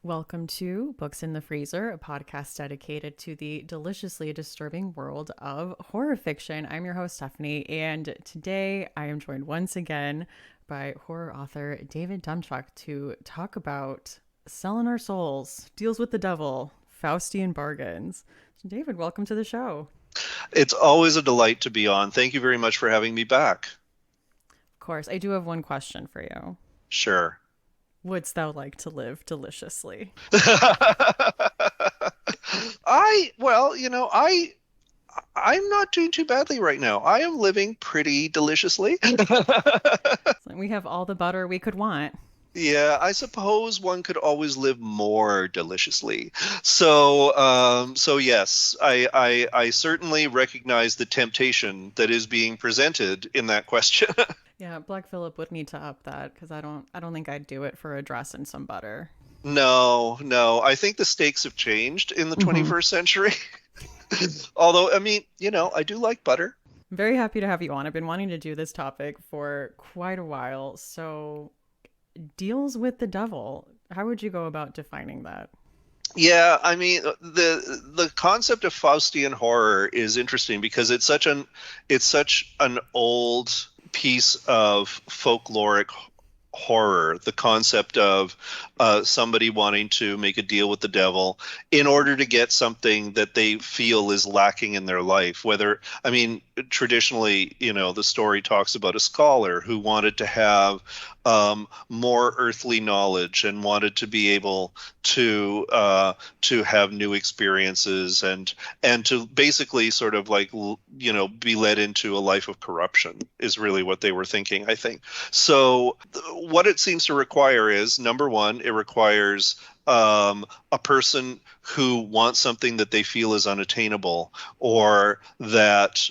Welcome to Books in the Freezer, a podcast dedicated to the deliciously disturbing world of horror fiction. I'm your host, Stephanie, and today I am joined once again by horror author David Demchuk to talk about Selling Our Souls, Deals with the Devil, Faustian Bargains. So David, welcome to the show. It's always a delight to be on. Thank you very much for having me back. Of course, I do have one question for you. Sure. Wouldst thou like to live deliciously? I'm not doing too badly right now. I am living pretty deliciously. So we have all the butter we could want. Yeah, I suppose one could always live more deliciously. So yes, I certainly recognize the temptation that is being presented in that question. Yeah, Black Phillip would need to up that because I don't think I'd do it for a dress and some butter. No, no, I think the stakes have changed in the Hmm. 21st century. Although, I mean, I do like butter. I'm very happy to have you on. I've been wanting to do this topic for quite a while. So, deals with the devil. How would you go about defining that? Yeah, I mean the concept of Faustian horror is interesting because it's such an old piece of folkloric horror, the concept of somebody wanting to make a deal with the devil in order to get something that they feel is lacking in their life. Whether, I mean, traditionally, the story talks about a scholar who wanted to have more earthly knowledge and wanted to be able to have new experiences and to basically sort of like be led into a life of corruption is really what they were thinking, I think. So what it seems to require is, number one, it requires a person who wants something that they feel is unattainable, or that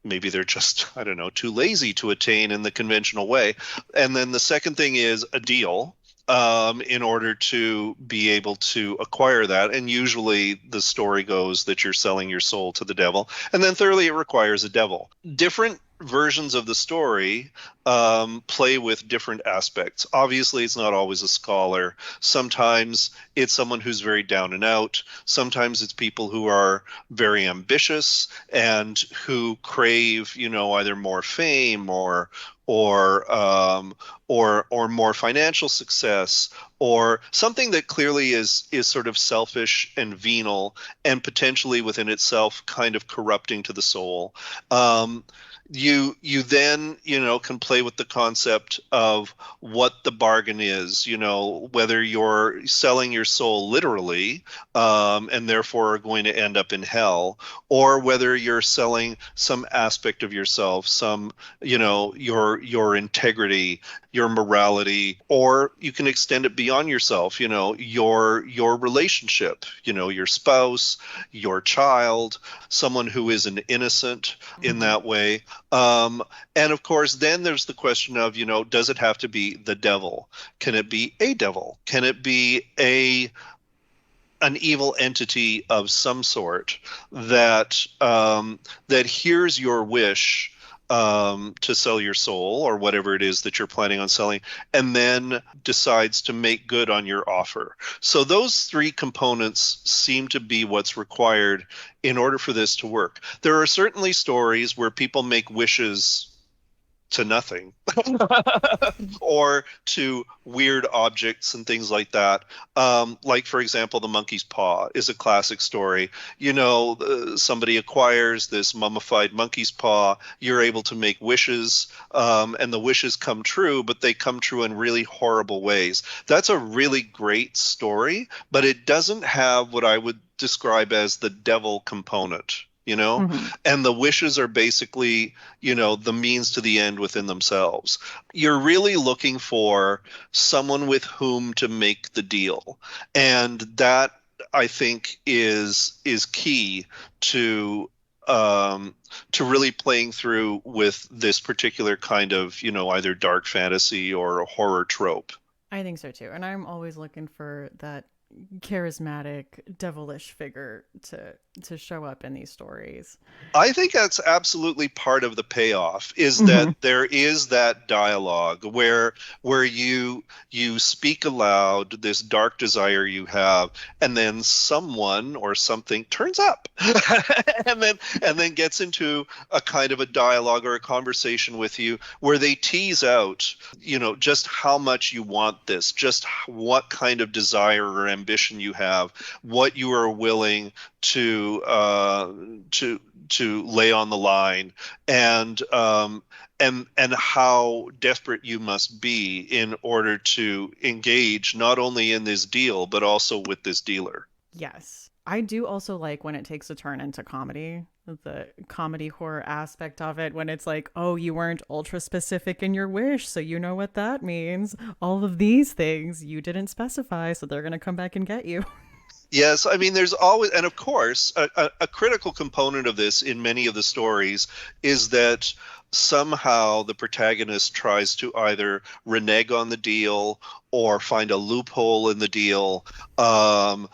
maybe they're just, I don't know, too lazy to attain in the conventional way. And then the second thing is a deal in order to be able to acquire that. And usually the story goes that you're selling your soul to the devil. And then thirdly, it requires a devil. Different versions of the story play with different aspects. Obviously, it's not always a scholar. Sometimes it's someone who's very down and out. Sometimes it's people who are very ambitious and who crave, either more fame or or more financial success, or something that clearly is sort of selfish and venal and potentially within itself kind of corrupting to the soul. You then can play with the concept of what the bargain is, whether you're selling your soul literally, and therefore are going to end up in hell, or whether you're selling some aspect of yourself, some, your integrity, your morality, or you can extend it beyond yourself, your relationship, your spouse, your child, someone who is an innocent in Hmm. that way. And of course, then there's the question of, does it have to be the devil? Can it be a devil? Can it be an evil entity of some sort that hears your wish to sell your soul or whatever it is that you're planning on selling, and then decides to make good on your offer? So those three components seem to be what's required in order for this to work. There are certainly stories where people make wishes to nothing or to weird objects and things like that. Like, for example, the monkey's paw is a classic story. Somebody acquires this mummified monkey's paw. You're able to make wishes, and the wishes come true, but they come true in really horrible ways. That's a really great story, but it doesn't have what I would describe as the devil component. Hmm. And the wishes are basically, the means to the end within themselves. You're really looking for someone with whom to make the deal. And that, I think, is key to to really playing through with this particular kind of, either dark fantasy or a horror trope. I think so too. And I'm always looking for that charismatic, devilish figure to to show up in these stories. I think that's absolutely part of the payoff is that Hmm. there is that dialogue where you speak aloud this dark desire you have, and then someone or something turns up and then gets into a kind of a dialogue or a conversation with you where they tease out, just how much you want this, just what kind of desire or ambition you have, what you are willing to to lay on the line, and how desperate you must be in order to engage not only in this deal but also with this dealer. Yes. I do also like when it takes a turn into comedy, the comedy horror aspect of it, when it's like, oh, you weren't ultra specific in your wish, so you know what that means. All of these things you didn't specify, so they're going to come back and get you. Yes, I mean, there's always, and of course, a critical component of this in many of the stories is that somehow the protagonist tries to either renege on the deal or find a loophole in the deal, and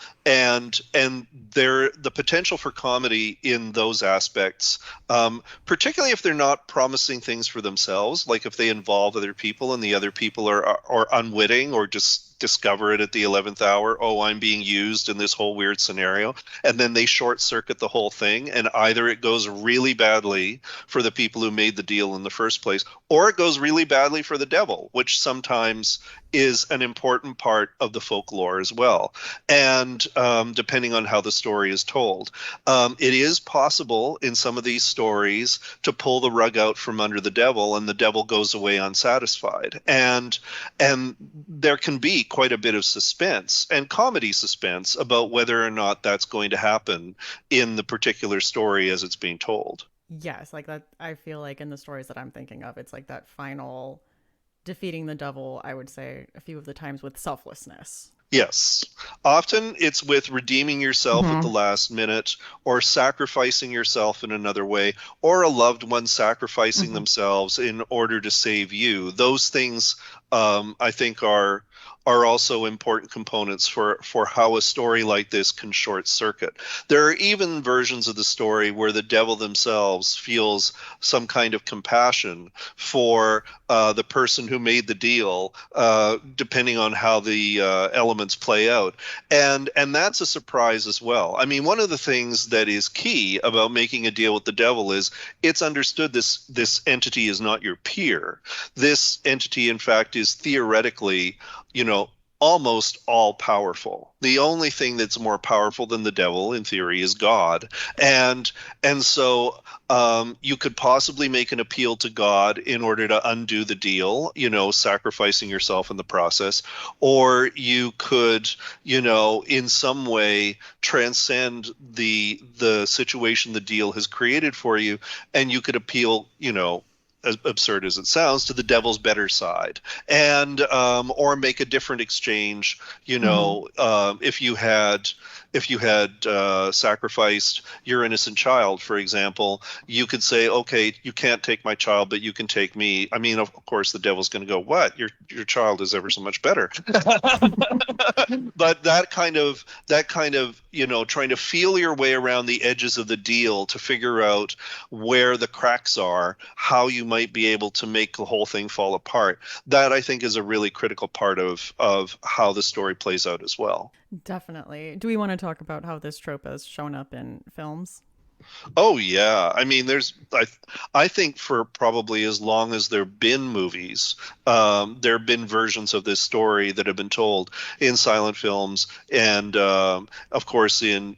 there the potential for comedy in those aspects, particularly if they're not promising things for themselves, like if they involve other people and the other people are unwitting or just discover it at the 11th hour. Oh, I'm being used in this whole weird scenario. And then they short circuit the whole thing. And either it goes really badly for the people who made the deal in the first place, or it goes really badly for the devil, which sometimes is an important part of the folklore as well. And depending on how the story is told, it is possible in some of these stories to pull the rug out from under the devil, and the devil goes away unsatisfied. And there can be quite a bit of suspense and comedy suspense about whether or not that's going to happen in the particular story as it's being told. Yes, like that. I feel like in the stories that I'm thinking of, it's like that final defeating the devil, I would say a few of the times with selflessness. Yes. Often it's with redeeming yourself at the Mm-hmm. last minute or sacrificing yourself in another way or a loved one sacrificing Mm-hmm. themselves in order to save you. Those things, I think, are also important components for how a story like this can short circuit. There are even versions of the story where the devil themselves feels some kind of compassion for the person who made the deal, depending on how the elements play out, and that's a surprise as well. I mean, one of the things that is key about making a deal with the devil is it's understood this entity is not your peer. This entity, in fact, is theoretically, you know, almost all powerful. The only thing that's more powerful than the devil, in theory, is God. And so you could possibly make an appeal to God in order to undo the deal, sacrificing yourself in the process, or you could, in some way transcend the situation the deal has created for you, and you could appeal, as absurd as it sounds, to the devil's better side, and or make a different exchange. Mm-hmm. If you had sacrificed your innocent child, for example, you could say, okay, you can't take my child, but you can take me. I mean, of course, the devil's going to go, what? Your child is ever so much better. But that kind of trying to feel your way around the edges of the deal to figure out where the cracks are, how you might be able to make the whole thing fall apart, that I think is a really critical part of how the story plays out as well. Definitely. Do we want to talk about how this trope has shown up in films? Oh yeah, I mean, I think for probably as long as there've been movies, there have been versions of this story that have been told in silent films, and of course in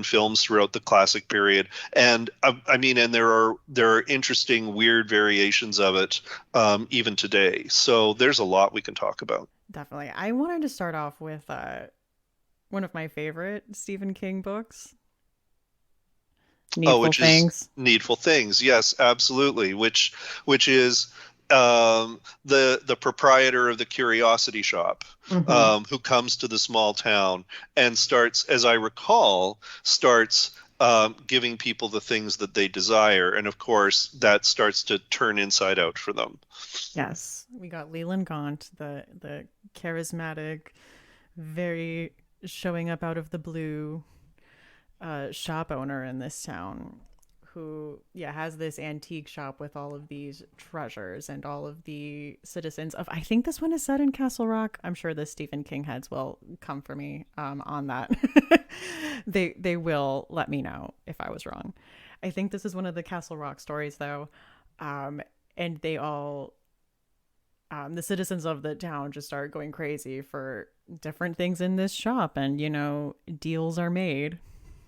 films throughout the classic period. And I mean, and there are interesting, weird variations of it even today. So there's a lot we can talk about. Definitely. I wanted to start off with one of my favorite Stephen King books, Oh, Needful which is Things. Needful Things. Yes, absolutely. Which is the proprietor of the curiosity shop, Mm-hmm. who comes to the small town and starts, as I recall, starts giving people the things that they desire, and of course that starts to turn inside out for them. Yes, we got Leland Gaunt, the charismatic, very showing up out of the blue shop owner in this town who, yeah, has this antique shop with all of these treasures and all of the citizens of. I think this one is set in Castle Rock. I'm sure the Stephen King heads will come for me on that. They will let me know if I was wrong. I think this is one of the Castle Rock stories, though, and they all. The citizens of the town just start going crazy for different things in this shop, and deals are made.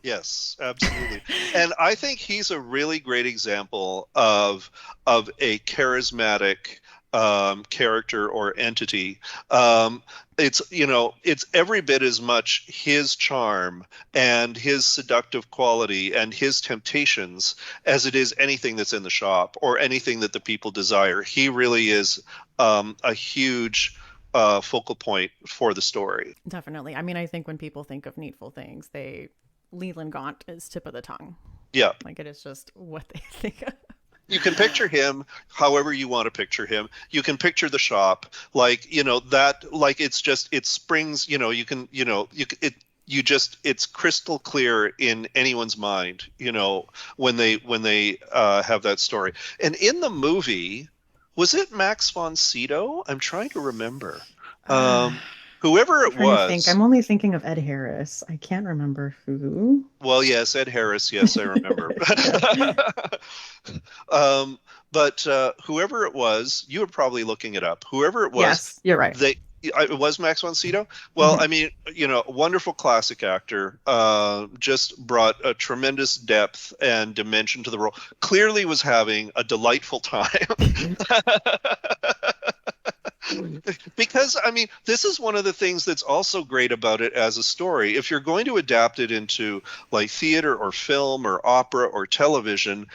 Yes, absolutely. And I think he's a really great example of a charismatic character or entity. It's every bit as much his charm and his seductive quality and his temptations as it is anything that's in the shop or anything that the people desire. He really is a huge focal point for the story. Definitely. I mean, I think when people think of Needful Things, Leland Gaunt is tip of the tongue. Yeah. Like, it is just what they think of. You can picture him however you want to picture him. You can picture the shop like, it springs, it's crystal clear in anyone's mind, when they have that story. And in the movie, was it Max von Sydow? I'm trying to remember. Whoever it was. I'm only thinking of Ed Harris. I can't remember who. Well, yes, Ed Harris. Yes, I remember. But whoever it was, you were probably looking it up. Whoever it was, yes, you're right. It was Max von Sydow. Well, I mean, wonderful classic actor, just brought a tremendous depth and dimension to the role. Clearly was having a delightful time. Because, I mean, this is one of the things that's also great about it as a story. If you're going to adapt it into like theater or film or opera or television,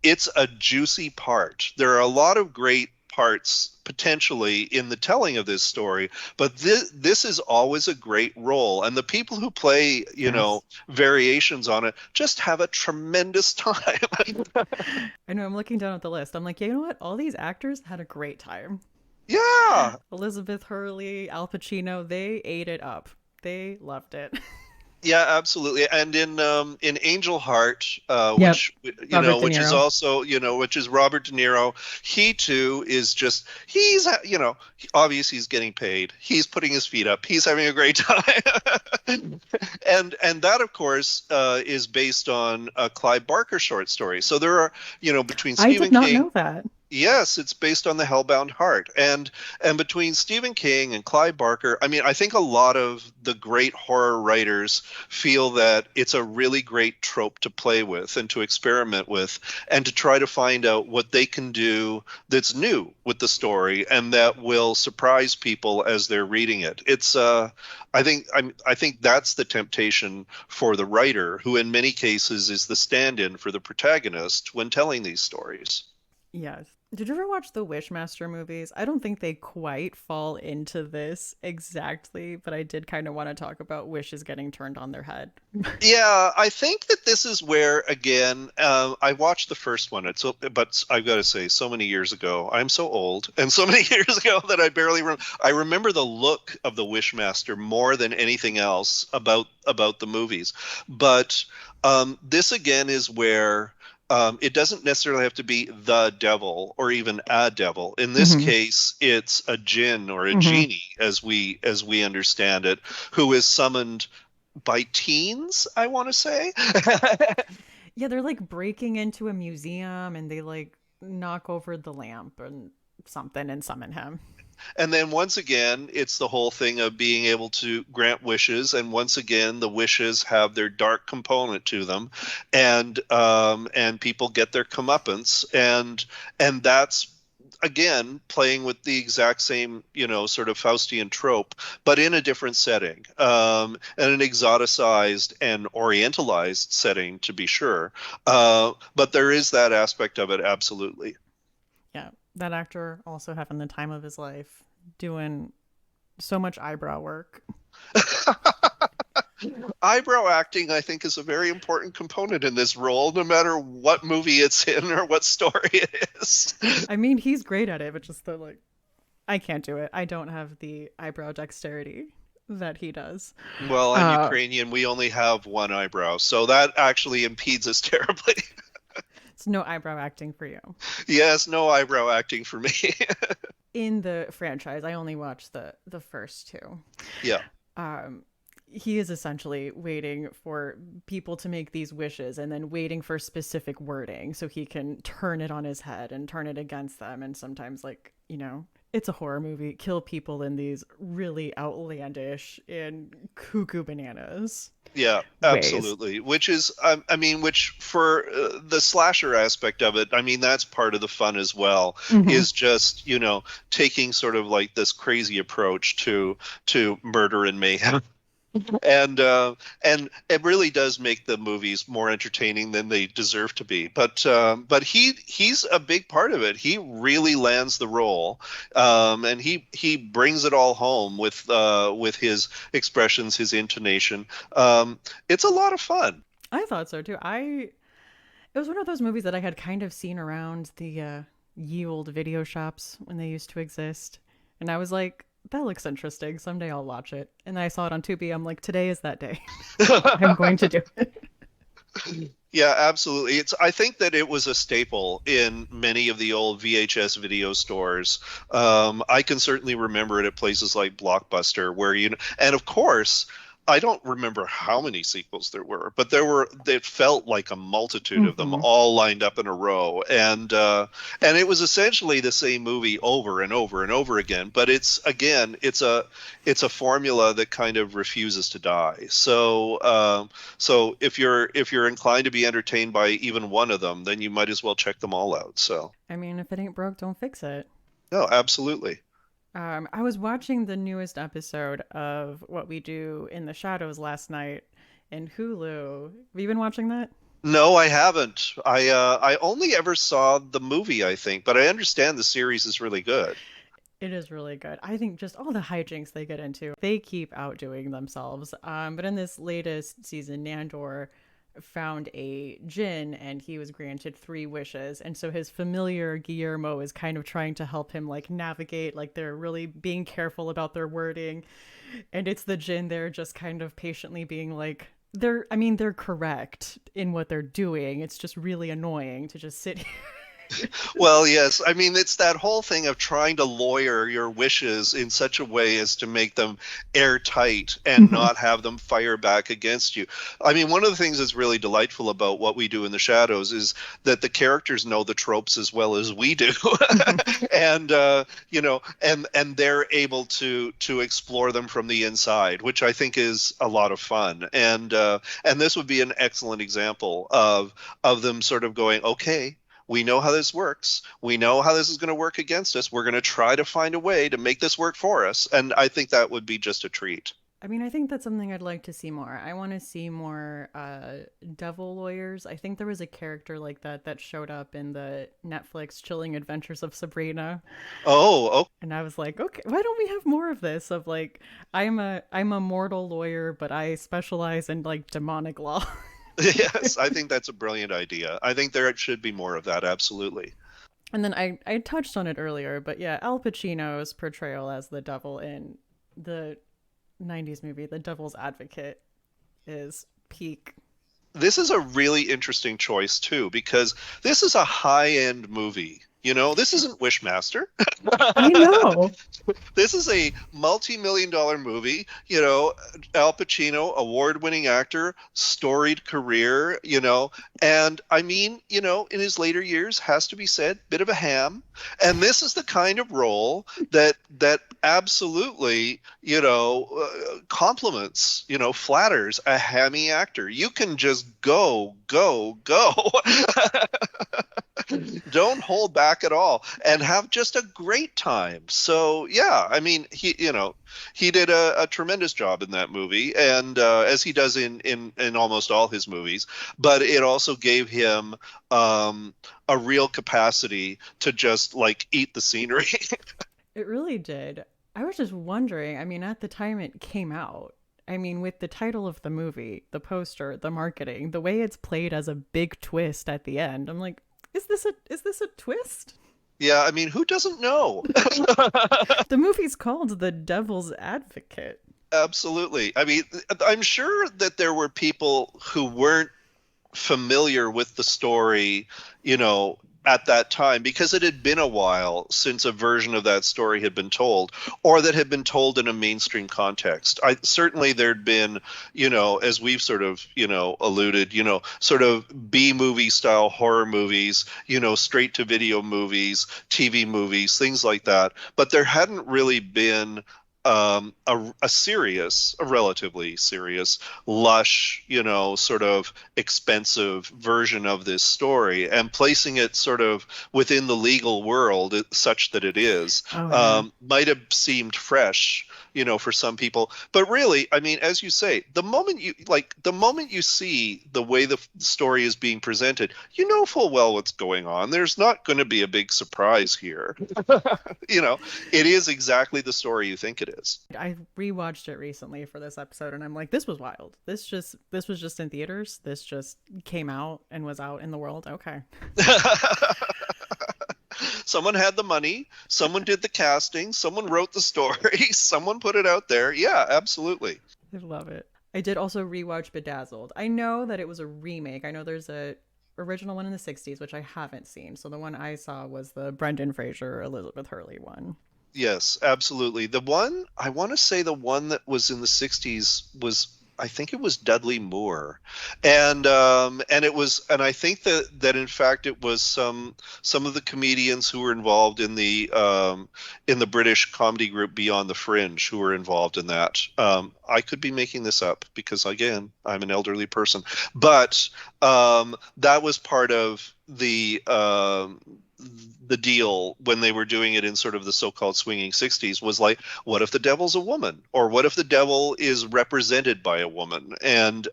it's a juicy part. There are a lot of great parts potentially in the telling of this story, but this is always a great role. And the people who play, variations on it just have a tremendous time. I know, I'm looking down at the list. I'm like, you know what? All these actors had a great time. Yeah. Elizabeth Hurley, Al Pacino, they ate it up. They loved it. Yeah, absolutely. And in Angel Heart, Yep. which is also, which is Robert De Niro, he too is just obviously he's getting paid. He's putting his feet up. He's having a great time. and that of course is based on a Clive Barker short story. So there are, between Stephen King. I did not know that. Yes, it's based on the Hellbound Heart. And between Stephen King and Clive Barker, I mean, I think a lot of the great horror writers feel that it's a really great trope to play with and to experiment with and to try to find out what they can do that's new with the story and that will surprise people as they're reading it. It's I think that's the temptation for the writer, who in many cases is the stand-in for the protagonist when telling these stories. Yes. Did you ever watch the Wishmaster movies? I don't think they quite fall into this exactly, but I did kind of want to talk about wishes getting turned on their head. Yeah, I think that this is where, again, I watched the first one, but I've got to say, so many years ago, I'm so old, and so many years ago that I barely remember. I remember the look of the Wishmaster more than anything else about the movies. But this, again, is where it doesn't necessarily have to be the devil or even a devil. In this case, it's a jinn or a genie, as we understand it, who is summoned by teens, I want to say. Yeah, they're like breaking into a museum and they like knock over the lamp and something and summon him. And then once again, it's the whole thing of being able to grant wishes. And once again, the wishes have their dark component to them, and people get their comeuppance, and that's again playing with the exact same sort of Faustian trope, but in a different setting, and an exoticized and orientalized setting, to be sure. But there is that aspect of it, absolutely. Yeah. That actor also having the time of his life, doing so much eyebrow work. Eyebrow acting, I think, is a very important component in this role, no matter what movie it's in or what story it is. I mean, he's great at it, but just I can't do it. I don't have the eyebrow dexterity. that he does. Well, I'm Ukrainian. We only have one eyebrow, so that actually impedes us terribly. It's no eyebrow acting for you. Yes, no eyebrow acting for me. In the franchise, I only watched the first two. Yeah. Um, he is essentially waiting for people to make these wishes and then waiting for specific wording so he can turn it on his head and turn it against them. And sometimes, like, it's a horror movie, kill people in these really outlandish and cuckoo bananas Yeah, ways. absolutely. Which is, which for the slasher aspect of it, I mean, that's part of the fun as well, Mm-hmm. is just, taking sort of like this crazy approach to murder and mayhem. And it really does make the movies more entertaining than they deserve to be. But he's a big part of it. He really lands the role, and he brings it all home with his expressions, his intonation. It's a lot of fun. I thought so too. It was one of those movies that I had kind of seen around the ye old video shops when they used to exist. And I was like, that looks interesting. Someday I'll watch it. And then I saw it on Tubi. I'm like, today is that day. I'm going to do it. Yeah, absolutely. I think that it was a staple in many of the old VHS video stores. I can certainly remember it at places like Blockbuster, where and of course, I don't remember how many sequels there were, but they felt like a multitude of them Mm-hmm. all lined up in a row. And it was essentially the same movie over and over and over again. But it's a formula that kind of refuses to die. So if you're inclined to be entertained by even one of them, then you might as well check them all out. So I mean, if it ain't broke, don't fix it. no, absolutely. I was watching the newest episode of What We Do in the Shadows last night in Hulu. Have you been watching that? No, I haven't. I only ever saw the movie, I think, but I understand the series is really good. It is really good. I think just all the hijinks they get into, they keep outdoing themselves. But in this latest season, Nandor found a djinn and he was granted 3 wishes. And so his familiar Guillermo is kind of trying to help him like navigate, like they're really being careful about their wording. And it's the djinn there just kind of patiently being like, they're correct in what they're doing. It's just really annoying to just sit here. Well, yes. I mean, it's that whole thing of trying to lawyer your wishes in such a way as to make them airtight and Mm-hmm. not have them fire back against you. I mean, one of the things that's really delightful about What We Do in the Shadows is that the characters know the tropes as well as we do, Mm-hmm. and and they're able to explore them from the inside, which I think is a lot of fun. And this would be an excellent example of them sort of going, okay, we know how this works. We know how this is going to work against us. We're going to try to find a way to make this work for us. And I think that would be just a treat. I mean, I think that's something I'd like to see more. I want to see more devil lawyers. I think there was a character like that showed up in the Netflix Chilling Adventures of Sabrina, Oh, and I was like, okay, why don't we have more of this? Of like, I'm a mortal lawyer, but I specialize in like demonic law. yes, I think that's a brilliant idea. I think there should be more of that. Absolutely. And then I touched on it earlier, but yeah, Al Pacino's portrayal as the devil in the '90s movie, The Devil's Advocate, is peak. This is a really interesting choice too, because this is a high-end movie. This isn't Wishmaster. I know. This is a multi-million-dollar movie. Al Pacino, award-winning actor, storied career. And I mean, in his later years, has to be said, bit of a ham. And this is the kind of role that absolutely, compliments, flatters a hammy actor. You can just go, go, go. Don't hold back at all and have just a great time. So yeah, I mean, he did a tremendous job in that movie, and as he does in almost all his movies. But it also gave him a real capacity to just like eat the scenery. It really did. I was just wondering, I mean, at the time it came out, I mean, with the title of the movie, the poster, the marketing, the way it's played as a big twist at the end, I'm like, is this a twist? Yeah, I mean, who doesn't know? The movie's called The Devil's Advocate. Absolutely. I mean, I'm sure that there were people who weren't familiar with the story, at that time because it had been a while since a version of that story had been told or that had been told in a mainstream context. I certainly there'd been, as we've sort of, alluded, sort of B movie style horror movies, straight to video movies, TV movies, things like that. But there hadn't really been a relatively serious, lush, sort of expensive version of this story, and placing it sort of within the legal world such that it is, Oh yeah. might have seemed fresh, for some people. But really, I mean, as you say, the moment you see the way the story is being presented, you know full well what's going on. There's not going to be a big surprise here. you know, it is exactly the story you think it is. I rewatched it recently for this episode and I'm like, this was wild. This was just in theaters. This just came out and was out in the world. Okay. Someone had the money, someone did the casting, someone wrote the story, someone put it out there. Yeah, absolutely. I love it. I did also rewatch Bedazzled. I know that it was a remake. I know there's a original one in the 60s which I haven't seen. So the one I saw was the Brendan Fraser Elizabeth Hurley one. Yes, absolutely. The one I want to say the one that was in the 60s was, I think it was Dudley Moore. And it was, and I think that in fact it was some of the comedians who were involved in the British comedy group Beyond the Fringe who were involved in that. I could be making this up because again, I'm an elderly person. But that was part of the deal when they were doing it in sort of the so-called swinging 60s was like, what if the devil's a woman, or what if the devil is represented by a woman? And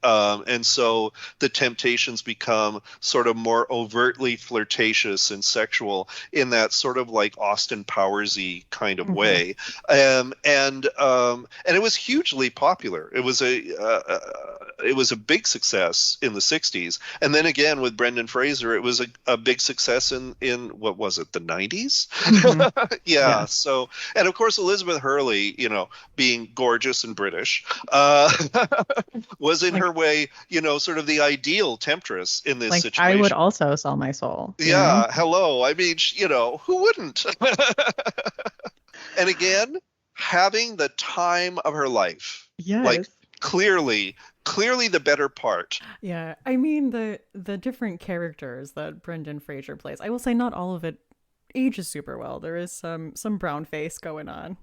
so the temptations become sort of more overtly flirtatious and sexual in that sort of like Austin Powersy kind of Mm-hmm. way. And it was hugely popular. It was a big success in the 60s, and then again with Brendan Fraser it was a big success in what was it, the 90s? Mm-hmm. Yeah. Yeah. So, and of course Elizabeth Hurley, being gorgeous and British, was in Like her way, sort of the ideal temptress in this I would situation. also sell my soul, you know? Yeah, hello, I mean, who wouldn't? And again, having the time of her life, like Yes. clearly the better part. Yeah. I mean the different characters that Brendan Fraser plays. I will say not all of it ages super well. There is some brown face going on.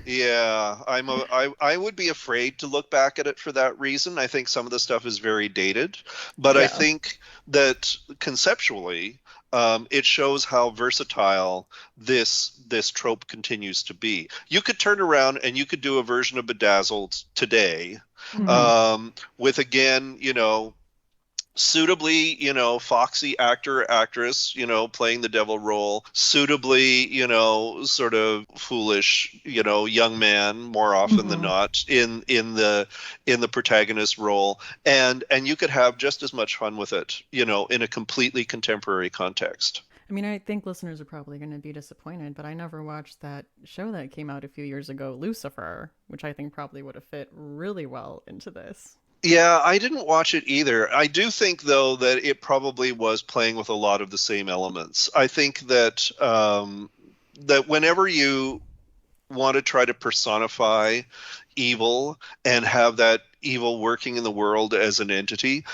Yeah, I would be afraid to look back at it for that reason. I think some of the stuff is very dated, but I Yeah. think that conceptually, it shows how versatile this trope continues to be. You could turn around and you could do a version of Bedazzled today, Hmm. with again, suitably, foxy actor or actress, playing the devil role, suitably, sort of foolish, young man more often than Hmm. not in the protagonist role, and you could have just as much fun with it, in a completely contemporary context. I mean, I think listeners are probably going to be disappointed, but I never watched that show that came out a few years ago, Lucifer, which I think probably would have fit really well into this. Yeah, I didn't watch it either. I do think, though, that it probably was playing with a lot of the same elements. I think that whenever you want to try to personify evil and have that evil working in the world as an entity,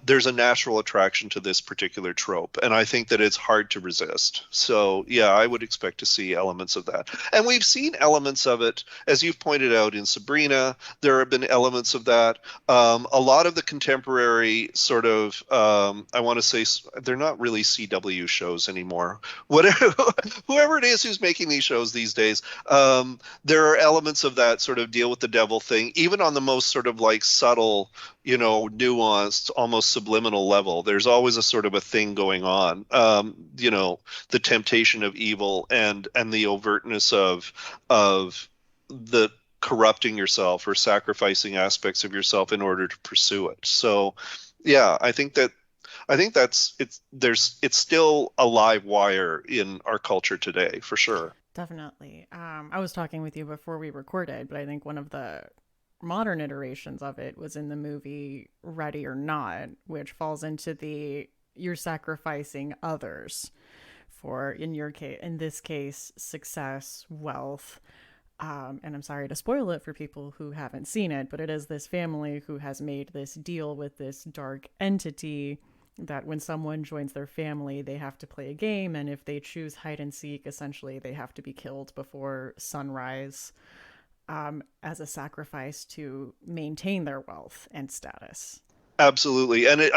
there's a natural attraction to this particular trope. And I think that it's hard to resist. So, yeah, I would expect to see elements of that. And we've seen elements of it, as you've pointed out in Sabrina, there have been elements of that. A lot of the contemporary sort of, I want to say, they're not really CW shows anymore. Whatever, whoever it is who's making these shows these days, there are elements of that sort of deal with the devil thing, even on the most sort of like subtle, nuanced, almost subliminal level. There's always a sort of a thing going on. The temptation of evil and the overtness of the corrupting yourself or sacrificing aspects of yourself in order to pursue it. So, yeah, I think that's it's still a live wire in our culture today for sure. Definitely. I was talking with you before we recorded, but I think one of the modern iterations of it was in the movie Ready or Not, which falls into the you're sacrificing others for, in your case, in this case, success, wealth. And I'm sorry to spoil it for people who haven't seen it, but it is this family who has made this deal with this dark entity that when someone joins their family, they have to play a game. And if they choose hide and seek, essentially they have to be killed before sunrise, as a sacrifice to maintain their wealth and status. Absolutely. And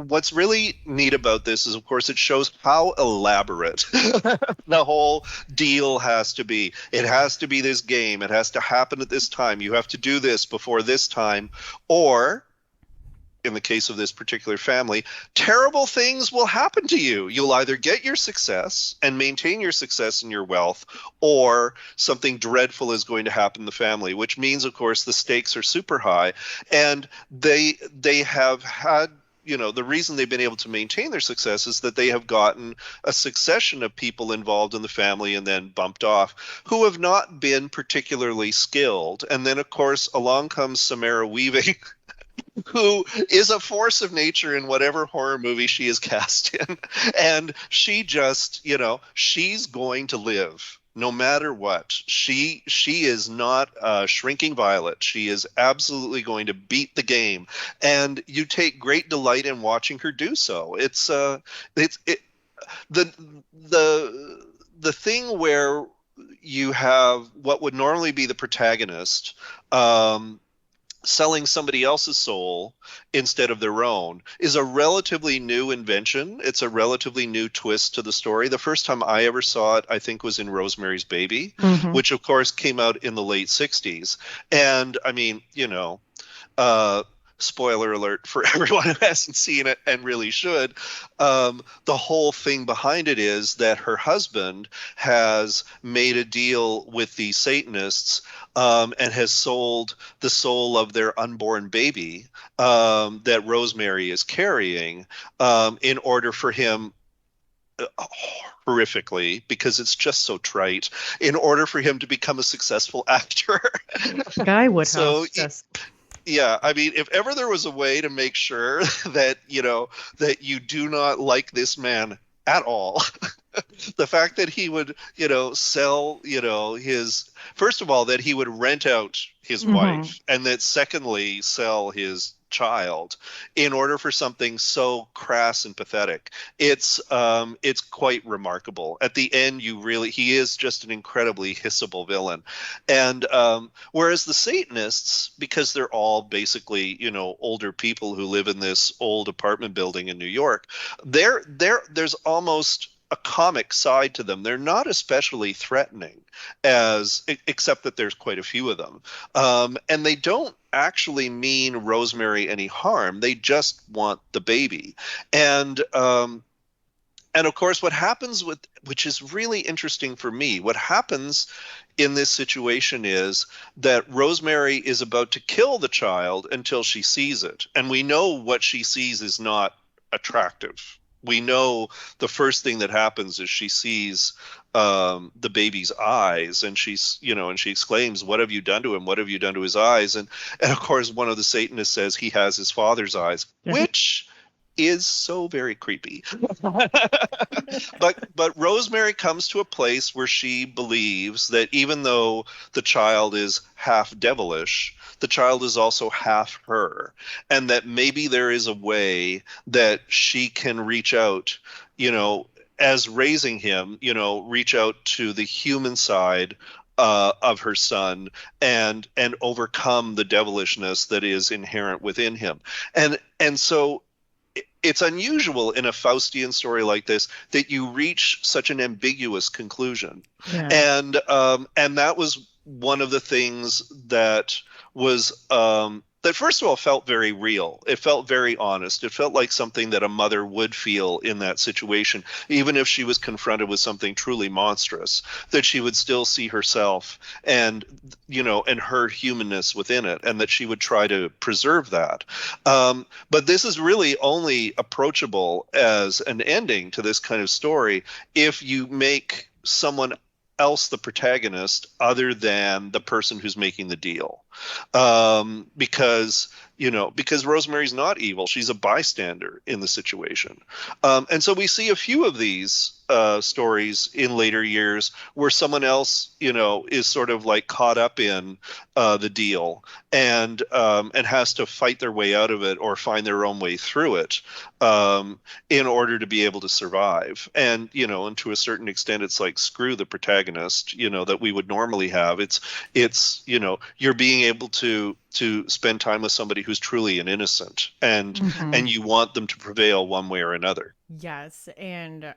what's really neat about this is, of course, it shows how elaborate the whole deal has to be. It has to be this game. It has to happen at this time. You have to do this before this time, or in the case of this particular family, terrible things will happen to you. You'll either get your success and maintain your success and your wealth, or something dreadful is going to happen in the family, which means, of course, the stakes are super high. And they have had, the reason they've been able to maintain their success is that they have gotten a succession of people involved in the family and then bumped off who have not been particularly skilled. And then, of course, along comes Samara Weaving, who is a force of nature in whatever horror movie she is cast in. And she just, she's going to live no matter what. She is not a shrinking violet. She is absolutely going to beat the game. And you take great delight in watching her do so. The thing where you have what would normally be the protagonist, selling somebody else's soul instead of their own is a relatively new invention. It's a relatively new twist to the story. The first time I ever saw it, I think, was in Rosemary's Baby, which of course came out in the late 60s. And spoiler alert for everyone who hasn't seen it and really should, the whole thing behind it is that her husband has made a deal with the Satanists, and has sold the soul of their unborn baby, that Rosemary is carrying, in order for him, horrifically, because it's just so trite, in order for him to become a successful actor. Guy Woodhouse just... Yeah, if ever there was a way to make sure that, that you do not like this man at all, the fact that he would, sell, first of all, that he would rent out his wife, and that secondly, sell his child in order for something so crass and pathetic. It's quite remarkable. At the end, he is just an incredibly hissable villain. And whereas the Satanists, because they're all basically, older people who live in this old apartment building in New York, there's almost a comic side to them. They're not especially threatening, except that there's quite a few of them. And they don't actually mean Rosemary any harm. They just want the baby. And of course, what happens which is really interesting for me, what happens in this situation is that Rosemary is about to kill the child until she sees it. And we know what she sees is not attractive. We know the first thing that happens is she sees the baby's eyes, and she exclaims, "What have you done to him? What have you done to his eyes?" And of course, one of the Satanists says he has his father's eyes, which is so very creepy. But Rosemary comes to a place where she believes that even though the child is half devilish, the child is also half her, and that maybe there is a way that she can reach out, as raising him, reach out to the human side of her son and overcome the devilishness that is inherent within him. And so it's unusual in a Faustian story like this that you reach such an ambiguous conclusion. Yeah. And that was one of the things that was that first of all felt very real. It felt very honest. It felt like something that a mother would feel in that situation, even if she was confronted with something truly monstrous, that she would still see herself and her humanness within it, and that she would try to preserve that. But this is really only approachable as an ending to this kind of story if you make someone else the protagonist other than the person who's making the deal. Because because Rosemary's not evil. She's a bystander in the situation. And so we see a few of these stories in later years where someone else, is sort of like caught up in the deal and has to fight their way out of it or find their own way through it in order to be able to survive. And to a certain extent, it's like screw the protagonist, that we would normally have. It's you're being able to spend time with somebody who's truly an innocent, and you want them to prevail one way or another. Yes, and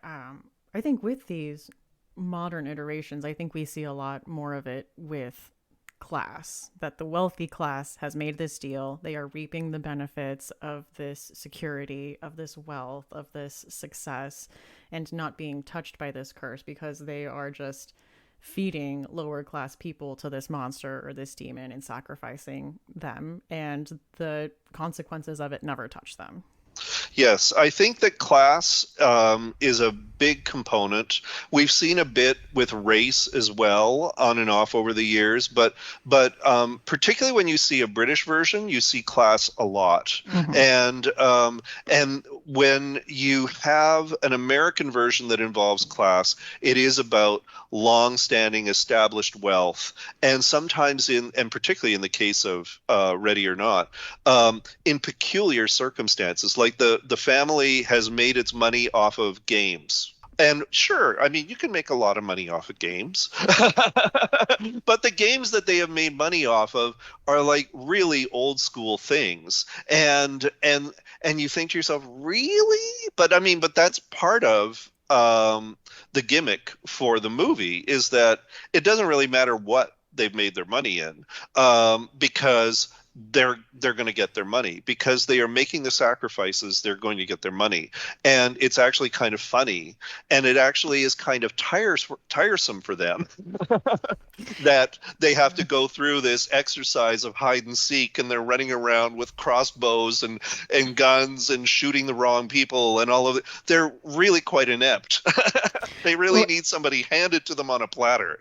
I think with these modern iterations, I think we see a lot more of it with class, that the wealthy class has made this deal. They are reaping the benefits of this security, of this wealth, of this success, and not being touched by this curse because they are just feeding lower class people to this monster or this demon and sacrificing them, and the consequences of it never touch them. Yes, I think that class is a big component. We've seen a bit with race as well, on and off over the years, but particularly when you see a British version, you see class a lot, and when you have an American version that involves class, it is about long-standing established wealth, and sometimes and particularly in the case of Ready or Not, in peculiar circumstances, like the family has made its money off of games. And sure, I mean, you can make a lot of money off of games, but the games that they have made money off of are like really old school things. And you think to yourself, really? But that's part of the gimmick for the movie, is that it doesn't really matter what they've made their money in, because they're going to get their money. Because they are making the sacrifices, they're going to get their money. And it's actually kind of funny, and it actually is kind of tiresome for them that they have to go through this exercise of hide and seek, and they're running around with crossbows and guns and shooting the wrong people and all of it. They're really quite inept. They really need somebody handed to them on a platter.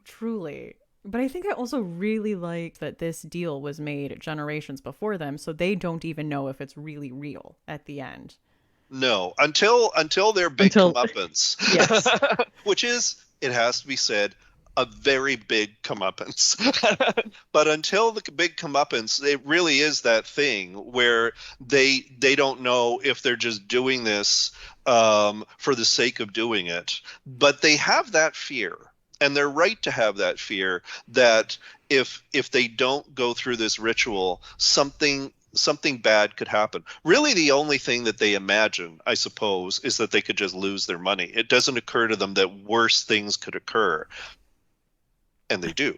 Truly. But I think I also really like that this deal was made generations before them, so they don't even know if it's really real at the end. No, until they're big comeuppance. Yes. Which is, it has to be said, a very big comeuppance. But until the big comeuppance, it really is that thing where they don't know if they're just doing this for the sake of doing it. But they have that fear. And they're right to have that fear that if they don't go through this ritual, something bad could happen. Really, the only thing that they imagine, I suppose, is that they could just lose their money. It doesn't occur to them that worse things could occur. And they do.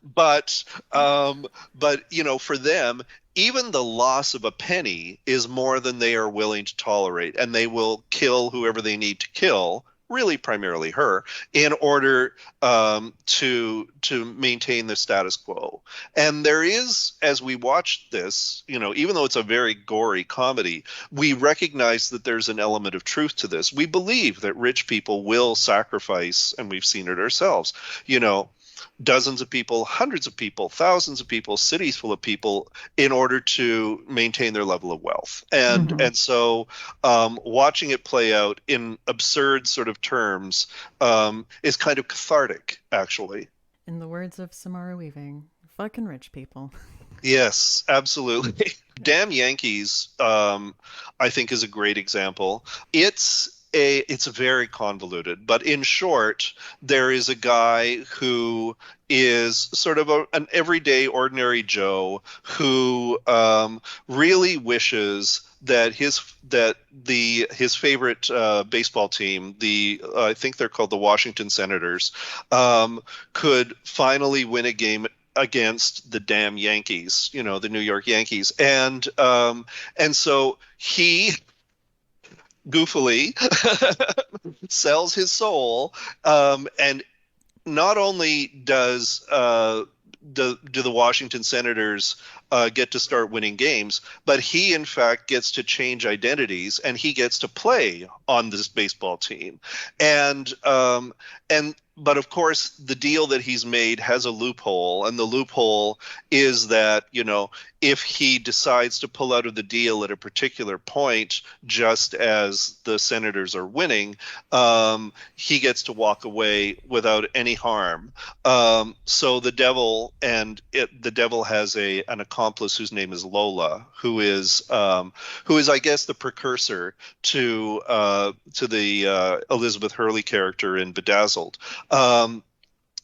But for them, even the loss of a penny is more than they are willing to tolerate, and they will kill whoever they need to kill, really primarily her, in order to maintain the status quo. And there is, as we watch this, even though it's a very gory comedy, we recognize that there's an element of truth to this. We believe that rich people will sacrifice, and we've seen it ourselves, dozens of people, hundreds of people, thousands of people, cities full of people, in order to maintain their level of wealth. And so watching it play out in absurd sort of terms is kind of cathartic, actually. In the words of Samara Weaving, fucking rich people. Yes, absolutely. Damn Yankees, I think, is a great example. It's very convoluted, but in short, there is a guy who is sort of an everyday ordinary Joe who really wishes that his favorite baseball team, I think they're called the Washington Senators, could finally win a game against the damn Yankees, the New York Yankees, and so he goofily sells his soul, and not only does do the Washington Senators get to start winning games, but he in fact gets to change identities and he gets to play on this baseball team. And but of course the deal that he's made has a loophole, and the loophole is that, if he decides to pull out of the deal at a particular point, just as the Senators are winning, he gets to walk away without any harm. So the devil has an accomplice whose name is Lola, who is I guess the precursor to the Elizabeth Hurley character in Bedazzled.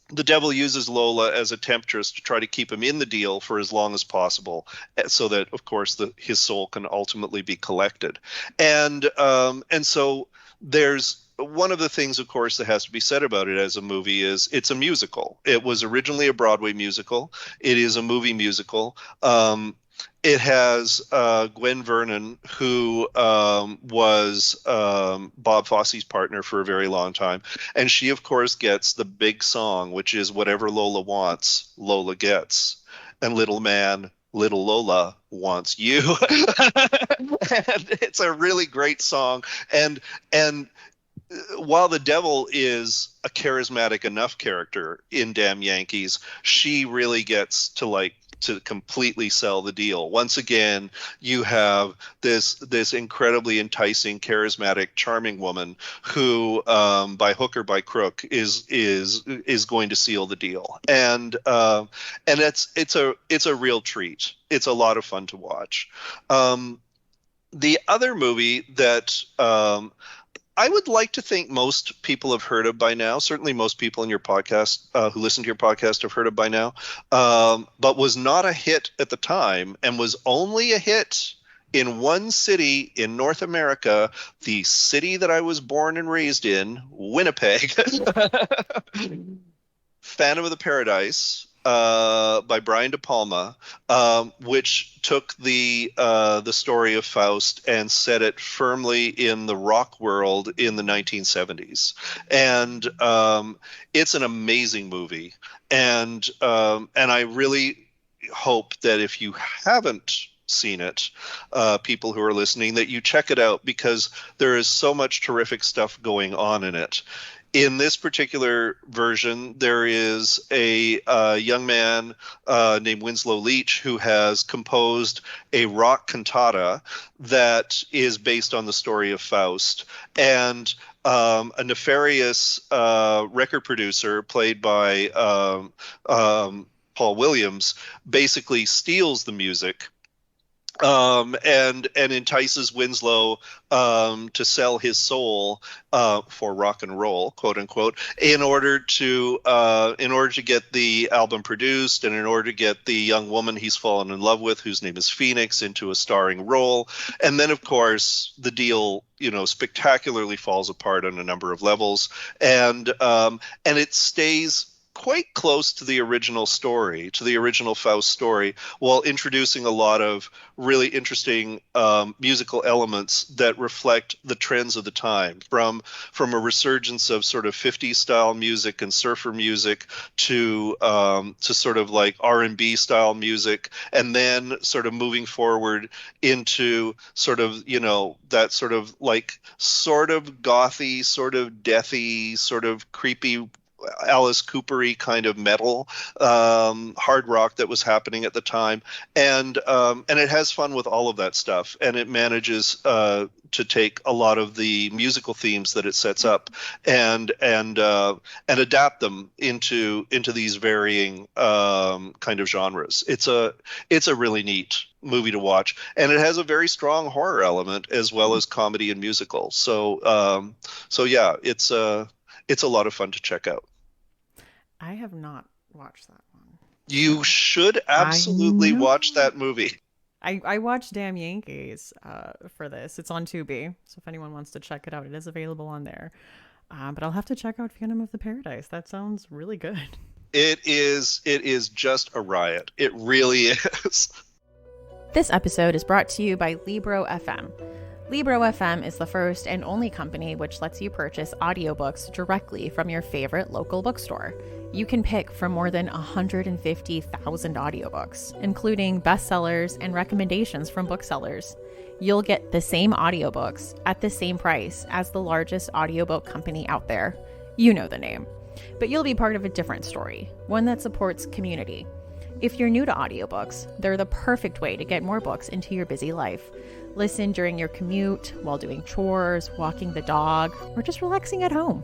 The devil uses Lola as a temptress to try to keep him in the deal for as long as possible, so that, of course, his soul can ultimately be collected. And so there's one of the things, of course, that has to be said about it as a movie is it's a musical. It was originally a Broadway musical. It is a movie musical. It has Gwen Vernon, who was Bob Fosse's partner for a very long time. And she, of course, gets the big song, which is Whatever Lola Wants, Lola Gets. And Little Man, Little Lola Wants You. And it's a really great song. And while the devil is a charismatic enough character in Damn Yankees, she really gets to completely sell the deal. Once again, you have this incredibly enticing, charismatic, charming woman who, by hook or by crook, is going to seal the deal. And it's a real treat. It's a lot of fun to watch. The other movie that I would like to think most people have heard of by now. Certainly most people in your podcast who listen to your podcast have heard of by now, but was not a hit at the time and was only a hit in one city in North America, the city that I was born and raised in, Winnipeg. Phantom of the Paradise. By Brian De Palma, which took the story of Faust and set it firmly in the rock world in the 1970s. And it's an amazing movie. And I really hope that if you haven't seen it, people who are listening, that you check it out, because there is so much terrific stuff going on in it. In this particular version, there is a young man named Winslow Leach who has composed a rock cantata that is based on the story of Faust. And a nefarious record producer played by Paul Williams basically steals the music and entices Winslow to sell his soul for rock and roll, quote unquote, in order to get the album produced, and in order to get the young woman he's fallen in love with, whose name is Phoenix, into a starring role. And then, of course, the deal, spectacularly falls apart on a number of levels, and it stays quite close to the original story, to the original Faust story, while introducing a lot of really interesting musical elements that reflect the trends of the time, from a resurgence of sort of 50s style music and surfer music to sort of like R&B style music, and then sort of moving forward into sort of, that sort of gothy, sort of deathy, sort of creepy Alice Cooper-y kind of metal, hard rock that was happening at the time, and it has fun with all of that stuff, and it manages to take a lot of the musical themes that it sets up and adapt them into these varying kind of genres. It's a really neat movie to watch, and it has a very strong horror element as well as comedy and musical. So yeah, it's a lot of fun to check out. I have not watched that one. You should absolutely watch that movie. I watched Damn Yankees for this. It's on Tubi, so if anyone wants to check it out, it is available on there. But I'll have to check out Phantom of the Paradise. That sounds really good. It is just a riot. It really is. This episode is brought to you by Libro FM. Libro FM is the first and only company which lets you purchase audiobooks directly from your favorite local bookstore. You can pick from more than 150,000 audiobooks, including bestsellers and recommendations from booksellers. You'll get the same audiobooks at the same price as the largest audiobook company out there. You know the name. But you'll be part of a different story, one that supports community. If you're new to audiobooks, they're the perfect way to get more books into your busy life. Listen during your commute, while doing chores, walking the dog, or just relaxing at home.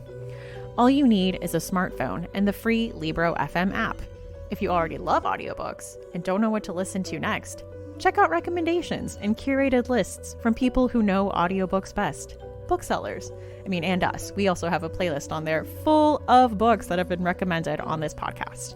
All you need is a smartphone and the free Libro FM app. If you already love audiobooks and don't know what to listen to next, check out recommendations and curated lists from people who know audiobooks best. Booksellers. And us. We also have a playlist on there full of books that have been recommended on this podcast.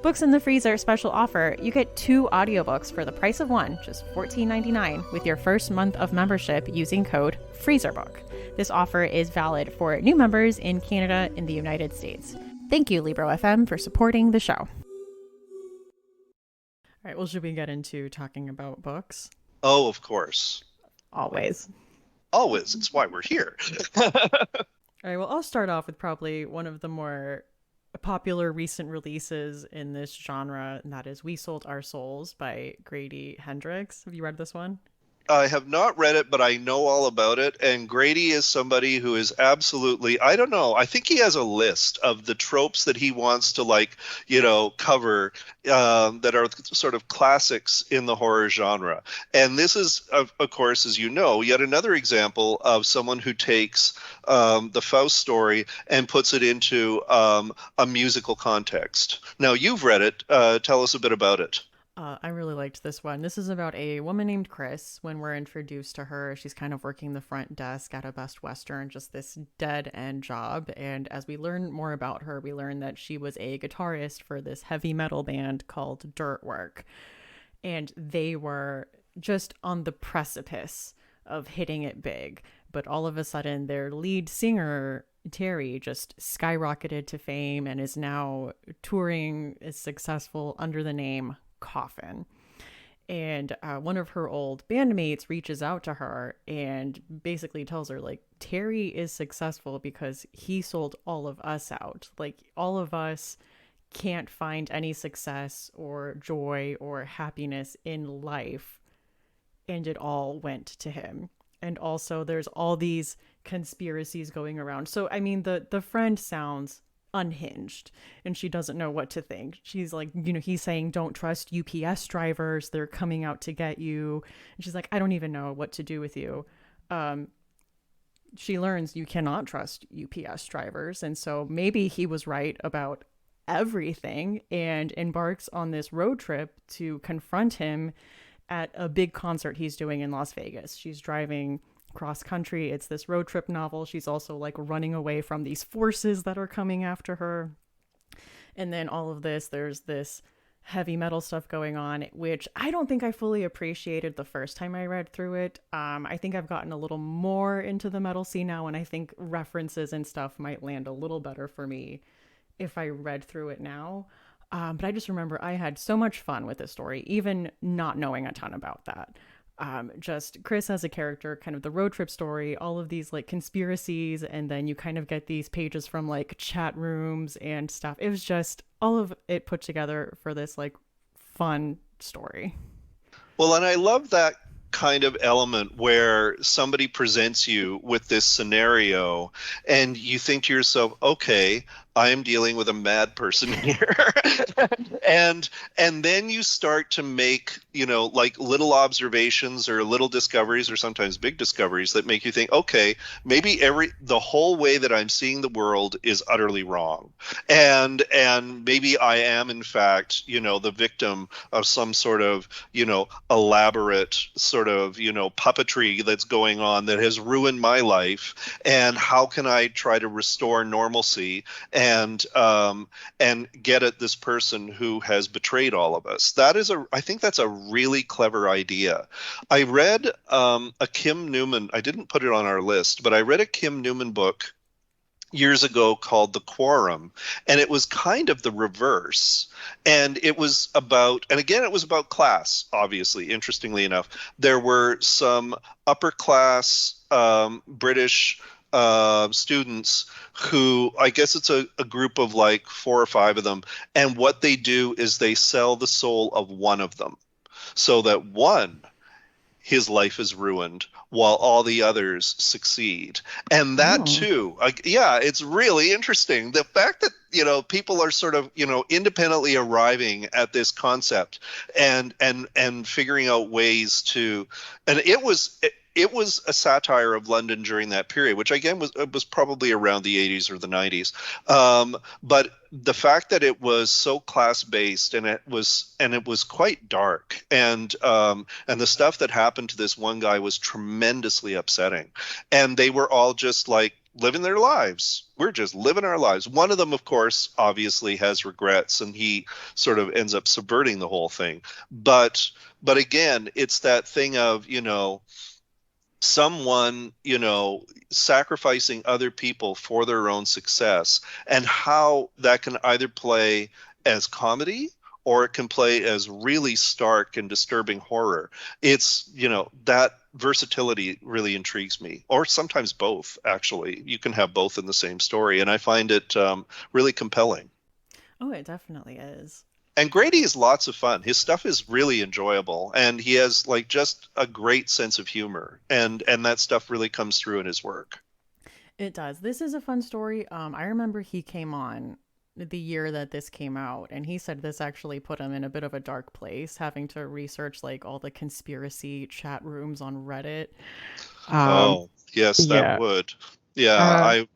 Books in the Freezer special offer. You get 2 audiobooks for the price of one, just $14.99, with your first month of membership using code FreezerBook. This offer is valid for new members in Canada and the United States. Thank you, Libro FM, for supporting the show. All right, well, should we get into talking about books? Oh, of course. Always. Always. It's why we're here. All right, well, I'll start off with probably one of the more popular recent releases in this genre, and that is We Sold Our Souls by Grady Hendrix. Have you read this one? I have not read it, but I know all about it. And Grady is somebody who is absolutely, I don't know, I think he has a list of the tropes that he wants to cover that are sort of classics in the horror genre. And this is, of course, as you know, yet another example of someone who takes the Faust story and puts it into a musical context. Now, you've read it. Tell us a bit about it. I really liked this one. This is about a woman named Chris. When we're introduced to her, she's kind of working the front desk at a Best Western, just this dead-end job. And as we learn more about her, we learn that she was a guitarist for this heavy metal band called Dirtwork. And they were just on the precipice of hitting it big. But all of a sudden, their lead singer, Terry, just skyrocketed to fame and is now touring, is successful under the name Coffin. And one of her old bandmates reaches out to her and basically tells her, like, Terry is successful because he sold all of us out. Like, all of us can't find any success or joy or happiness in life, and it all went to him. And also there's all these conspiracies going around. So the friend sounds unhinged and she doesn't know what to think. She's like, he's saying don't trust UPS drivers, they're coming out to get you. And she's like, I don't even know what to do with you. She learns you cannot trust UPS drivers, and so maybe he was right about everything, and embarks on this road trip to confront him at a big concert he's doing in Las Vegas. She's driving cross country. It's this road trip novel. She's also like running away from these forces that are coming after her. And then all of this, there's this heavy metal stuff going on, which I don't think I fully appreciated the first time I read through it. I think I've gotten a little more into the metal scene now, and I think references and stuff might land a little better for me if I read through it now. But I just remember I had so much fun with this story, even not knowing a ton about that. Just Chris as a character, kind of the road trip story, all of these like conspiracies, and then you kind of get these pages from like chat rooms and stuff. It was just all of it put together for this like fun story. Well, and I love that kind of element where somebody presents you with this scenario and you think to yourself, okay, I am dealing with a mad person here. and then you start to make, like little observations or little discoveries, or sometimes big discoveries that make you think, okay, maybe the whole way that I'm seeing the world is utterly wrong. And maybe I am in fact, the victim of some sort of, elaborate sort of, puppetry that's going on that has ruined my life. And how can I try to restore normalcy and get at this person who has betrayed all of us? I think that's a really clever idea. I read a Kim Newman, I didn't put it on our list, but I read a Kim Newman book years ago called The Quorum, and it was kind of the reverse. And it was about, and again, it was about class, obviously, interestingly enough. There were some upper class British students who, I guess it's a group of like 4 or 5 of them, and what they do is they sell the soul of one of them so that one, his life is ruined while all the others succeed. And that Oh. too, yeah, it's really interesting. The fact that, people are sort of, independently arriving at this concept and figuring out ways to, and it was a satire of London during that period, which again was probably around the 80s or the 90s. But the fact that it was so class based, and it was quite dark, and the stuff that happened to this one guy was tremendously upsetting, and they were all just like living their lives. We're just living our lives. One of them, of course, obviously has regrets, and he sort of ends up subverting the whole thing. But again, it's that thing of, someone, sacrificing other people for their own success, and how that can either play as comedy or it can play as really stark and disturbing horror. It's, that versatility really intrigues me, or sometimes both, actually. You can have both in the same story, and I find it really compelling. Oh, it definitely is. And Grady is lots of fun. His stuff is really enjoyable, and he has like just a great sense of humor, and that stuff really comes through in his work. It does. This is a fun story. I remember he came on the year that this came out, and he said this actually put him in a bit of a dark place, having to research like all the conspiracy chat rooms on Reddit. Um, Oh, yes, that yeah. would. Yeah, Uh, I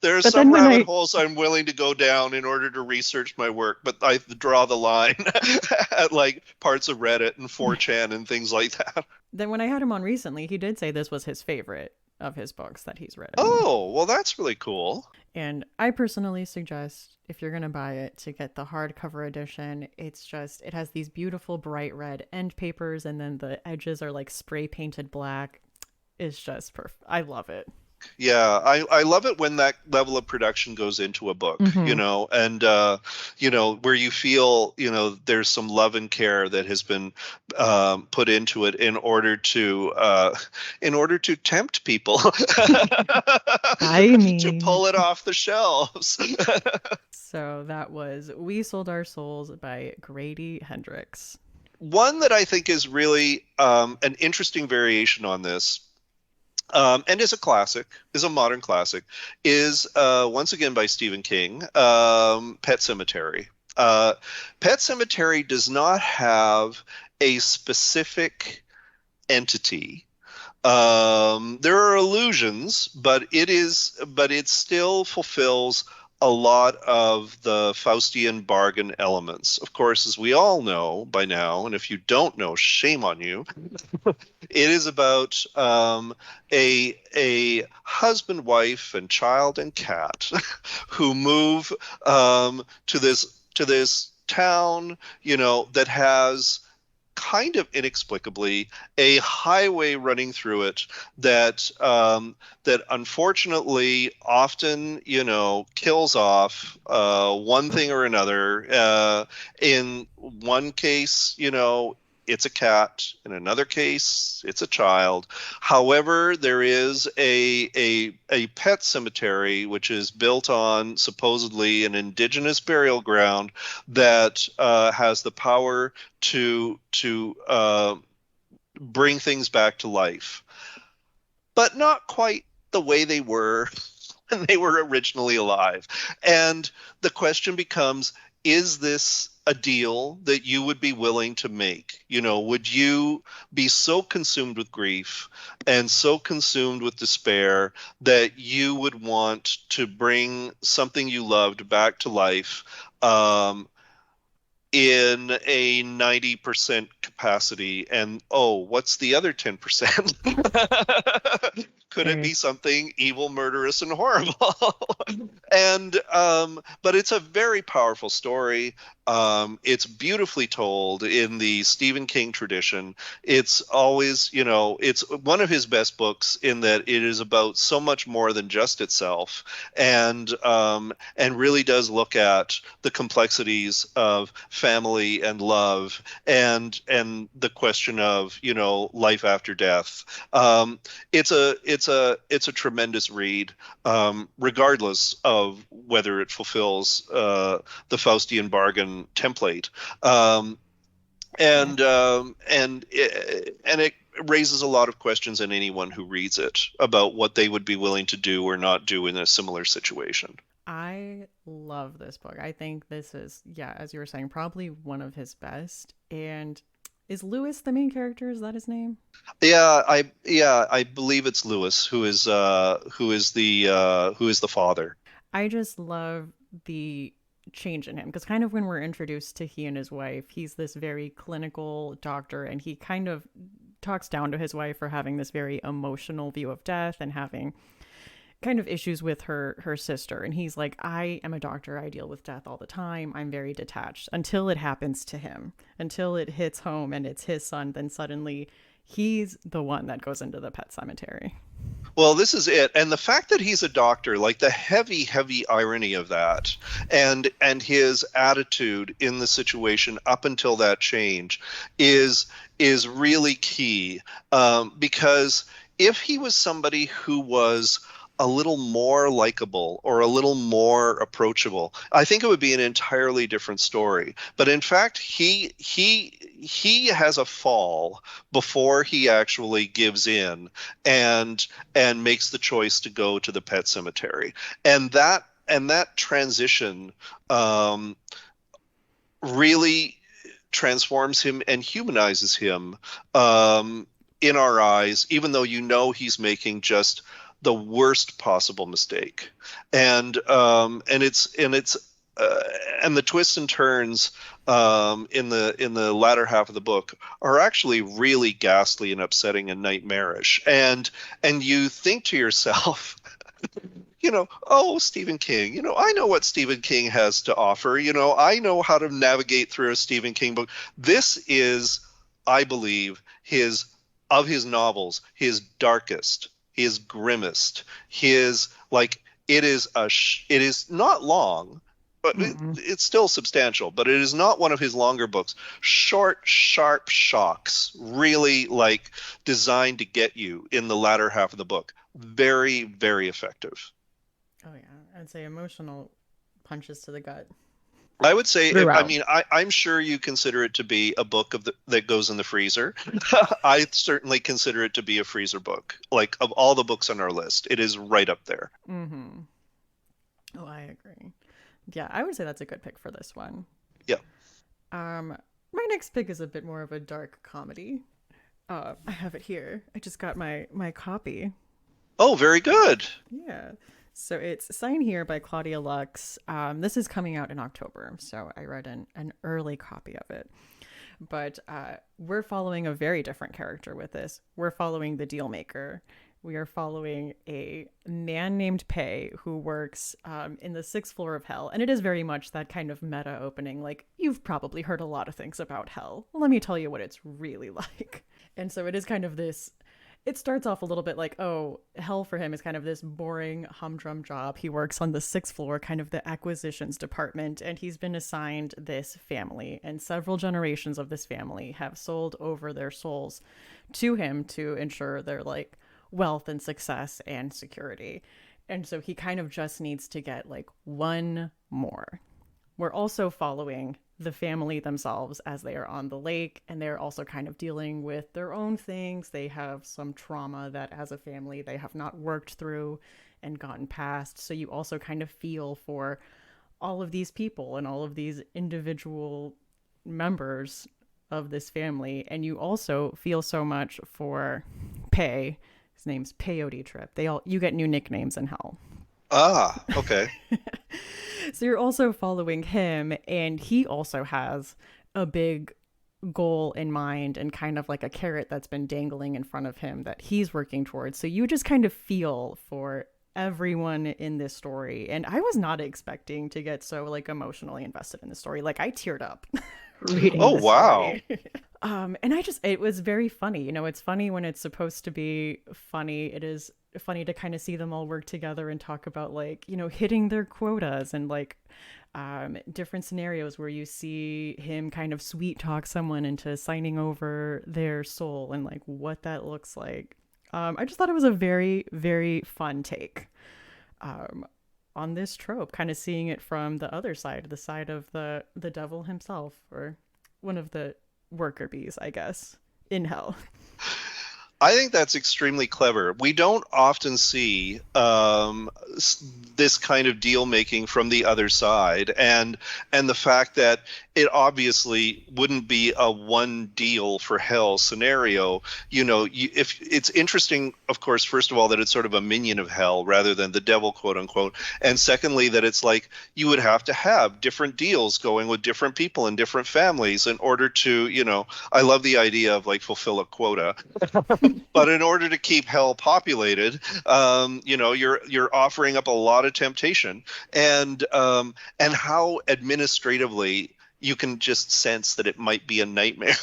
there are but some then when rabbit I holes I'm willing to go down in order to research my work, but I draw the line at like parts of Reddit and 4chan and things like that. then when I had him on recently, he did say this was his favorite of his books that he's written. Oh, well, that's really cool. And I personally suggest, if you're going to buy it, to get the hardcover edition. It has these beautiful bright red end papers, and then the edges are like spray painted black. It's just perfect. I love it. Yeah, I love it when that level of production goes into a book, Mm-hmm. and where you feel, there's some love and care that has been put into it in order to tempt people I to mean, pull it off the shelves. so that was We Sold Our Souls by Grady Hendrix. One that I think is really an interesting variation on this, and is a modern classic, is once again by Stephen King, Pet Sematary. Pet Sematary does not have a specific entity. There are allusions, but it still fulfills a lot of the Faustian Bargain elements. Of course, as we all know by now, and if you don't know, shame on you, it is about a husband, wife, and child and cat who move to this town, that has kind of inexplicably a highway running through it that unfortunately often kills off one thing or another. In one case, it's a cat. In another case, it's a child. However, there is a pet cemetery which is built on supposedly an indigenous burial ground that has the power to bring things back to life, but not quite the way they were when they were originally alive. And the question becomes, is this a deal that you would be willing to make? Would you be so consumed with grief and so consumed with despair that you would want to bring something you loved back to life, in a 90% capacity? And oh, what's the other 10%? Could it be something evil, murderous, and horrible? And but it's a very powerful story. It's beautifully told in the Stephen King tradition. It's always, it's one of his best books in that it is about so much more than just itself, and really does look at the complexities of family and love, and the question of life after death. It's a tremendous read, regardless of whether it fulfills the Faustian Bargain template. And it raises a lot of questions in anyone who reads it about what they would be willing to do or not do in a similar situation. I love this book. I think this is, yeah, as you were saying, probably one of his best. And is Lewis the main character? Is that his name? I believe it's Lewis who is the father. I just love the change in him because kind of when we're introduced to he and his wife, he's this very clinical doctor, and he kind of talks down to his wife for having this very emotional view of death and having kind of issues with her sister. And he's like, I am a doctor, I deal with death all the time, I'm very detached, until it happens to him, until it hits home and it's his son. Then suddenly he's the one that goes into the pet cemetery. Well, this is it. And the fact that he's a doctor, like the heavy, heavy irony of that, and his attitude in the situation up until that change is really key. Because if he was somebody who was a little more likable or a little more approachable, I think it would be an entirely different story. But in fact, he has a fall before he actually gives in and makes the choice to go to the pet cemetery. And that transition really transforms him and humanizes him in our eyes, even though he's making just the worst possible mistake. And the twists and turns in the latter half of the book are actually really ghastly and upsetting and nightmarish. And you think to yourself, oh, Stephen King, I know what Stephen King has to offer. I know how to navigate through a Stephen King book. This is, I believe, his novels, his darkest, his grimmest, his, like, it is not long, but it's still substantial, but it is not one of his longer books. Short, sharp shocks, really, like, designed to get you in the latter half of the book. Very, very effective. Oh yeah, I'd say emotional punches to the gut. I would say, Throughout. I'm sure you consider it to be a book that goes in the freezer. I certainly consider it to be a freezer book. Like, of all the books on our list, it is right up there. Mm-hmm. Oh, I agree. Yeah, I would say that's a good pick for this one. Yeah. My next pick is a bit more of a dark comedy. I have it here. I just got my copy. Oh, very good. Yeah. So it's Sign Here by Claudia Lux. This is coming out in October, so I read an early copy of it. But we're following a very different character with this. We're following the deal maker. We are following a man named Pei who works in the 6th floor of hell. And it is very much that kind of meta opening. Like, you've probably heard a lot of things about hell. Let me tell you what it's really like. And so it is kind of this, it starts off a little bit like, oh, hell for him is kind of this boring humdrum job. He works on the 6th floor, kind of the acquisitions department, and he's been assigned this family, and several generations of this family have sold over their souls to him to ensure their, like, wealth and success and security. And so he kind of just needs to get, like, one more. We're also following the family themselves as they are on the lake, and they're also kind of dealing with their own things. They have some trauma that as a family they have not worked through and gotten past. So you also kind of feel for all of these people and all of these individual members of this family. And you also feel so much for Pei. His name's Peyote Trip. You get new nicknames in hell. Ah, okay. So you're also following him, and he also has a big goal in mind and kind of like a carrot that's been dangling in front of him that he's working towards. So you just kind of feel for everyone in this story. And I was not expecting to get so like emotionally invested in the story. Like I teared up reading Oh, this wow. story. And it was very funny. You know, it's funny when it's supposed to be funny. It is funny to kind of see them all work together and talk about like, you know, hitting their quotas and like different scenarios where you see him kind of sweet talk someone into signing over their soul and like what that looks like. I just thought it was a very, very fun take um, on this trope, kind of seeing it from the other side, the side of the devil himself, or one of the worker bees, I guess, in hell. I think that's extremely clever. We don't often see this kind of deal making from the other side, and the fact that it obviously wouldn't be a one deal for hell scenario. If it's interesting, of course, first of all, that it's sort of a minion of hell rather than the devil, quote unquote, and secondly, that it's like you would have to have different deals going with different people and different families in order to, I love the idea of like fulfill a quota. But in order to keep hell populated, you're offering up a lot of temptation, and how administratively you can just sense that it might be a nightmare.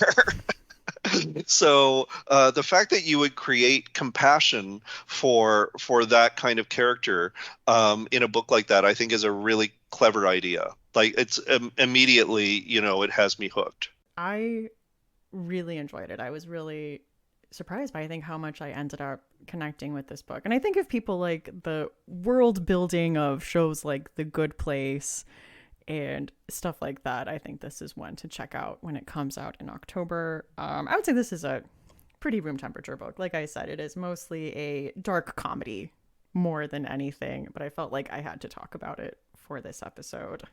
So the fact that you would create compassion for that kind of character in a book like that, I think, is a really clever idea. Like it's immediately, it has me hooked. I really enjoyed it. I was really surprised by I think how much I ended up connecting with this book. And I think if people like the world building of shows like The Good Place and stuff like that, I think this is one to check out when it comes out in October. I would say this is a pretty room temperature book. Like I said, it is mostly a dark comedy more than anything, but I felt like I had to talk about it for this episode.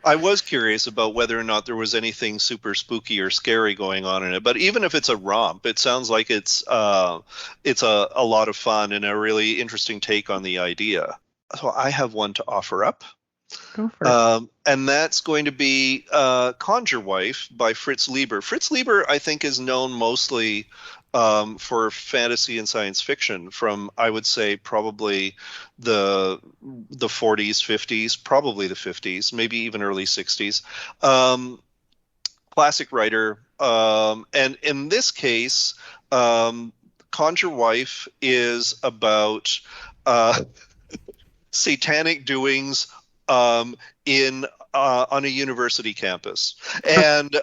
I was curious about whether or not there was anything super spooky or scary going on in it, but even if it's a romp, it sounds like it's a lot of fun and a really interesting take on the idea. So I have one to offer up. Go for it. And that's going to be Conjure Wife by Fritz Lieber. Fritz Lieber, I think, is known mostly for fantasy and science fiction from, I would say, probably the 40s, 50s, probably the 50s, maybe even early 60s. Classic writer. And in this case, Conjure Wife is about satanic doings in on a university campus, and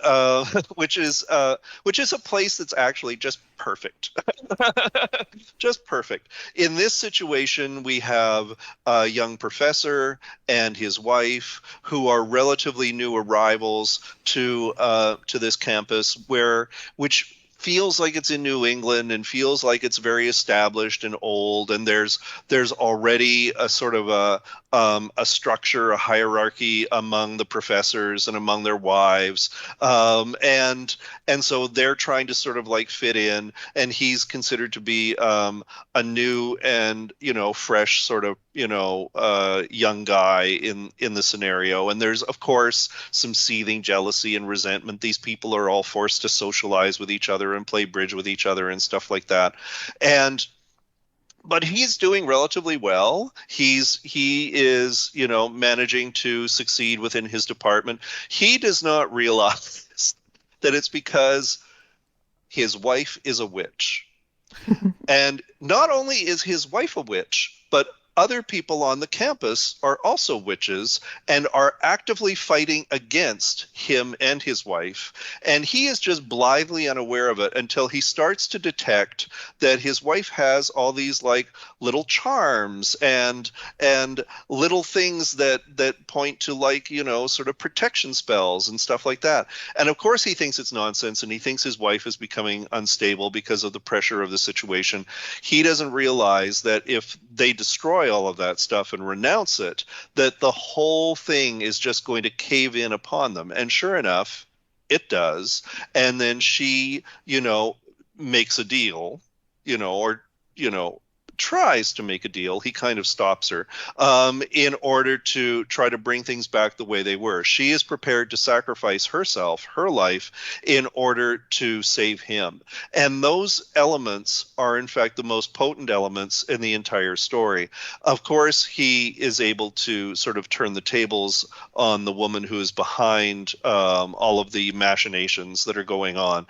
which is a place that's actually just perfect, just perfect. In this situation, we have a young professor and his wife who are relatively new arrivals to this campus, which feels like it's in New England and feels like it's very established and old, and there's already a sort of a structure, a hierarchy among the professors and among their wives, and so they're trying to sort of like fit in, and he's considered to be a new and fresh sort of young guy in the scenario, and there's of course some seething jealousy and resentment. These people are all forced to socialize with each other and play bridge with each other and stuff like that, but he's doing relatively well. He is managing to succeed within his department. He does not realize that it's because his wife is a witch. And not only is his wife a witch, but other people on the campus are also witches and are actively fighting against him and his wife. And he is just blithely unaware of it until he starts to detect that his wife has all these like little charms and little things that point to like, sort of protection spells and stuff like that. And of course he thinks it's nonsense, and he thinks his wife is becoming unstable because of the pressure of the situation. He doesn't realize that if they destroy all of that stuff and renounce it, that the whole thing is just going to cave in upon them. And sure enough, it does. And then she, makes a deal, or, tries to make a deal. He kind of stops her in order to try to bring things back the way they were. She is prepared to sacrifice herself, her life, in order to save him. And those elements are, in fact, the most potent elements in the entire story. Of course, he is able to sort of turn the tables on the woman who is behind all of the machinations that are going on.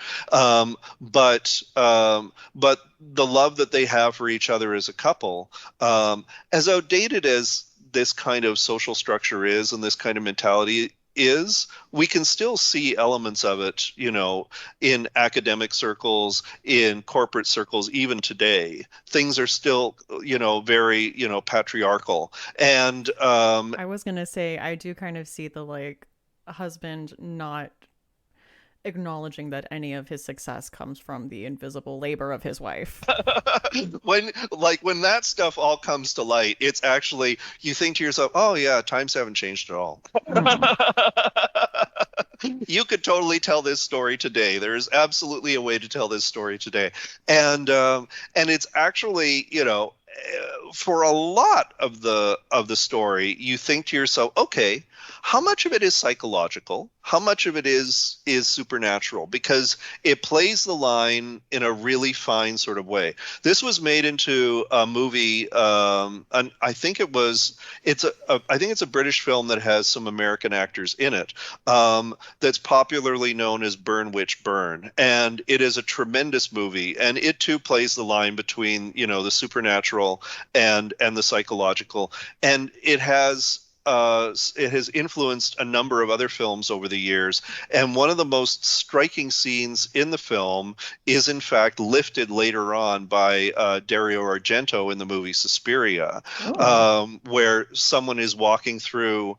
But the love that they have for each other as a couple, as outdated as this kind of social structure is and this kind of mentality is, we can still see elements of it, in academic circles, in corporate circles, even today. Things are still, very, patriarchal. And I was going to say, I do kind of see the like husband not acknowledging that any of his success comes from the invisible labor of his wife. when that stuff all comes to light, it's actually, you think to yourself, oh yeah, times haven't changed at all. You could totally tell this story today. There is absolutely a way to tell this story today. And it's actually, for a lot of the story, you think to yourself, okay, how much of it is psychological? How much of it is supernatural? Because it plays the line in a really fine sort of way. This was made into a movie, and I think it's a British film that has some American actors in it, that's popularly known as Burn Witch Burn, and it is a tremendous movie, and it too plays the line between the supernatural and the psychological, and it has influenced a number of other films over the years. And one of the most striking scenes in the film is, in fact, lifted later on by Dario Argento in the movie Suspiria, where someone is walking through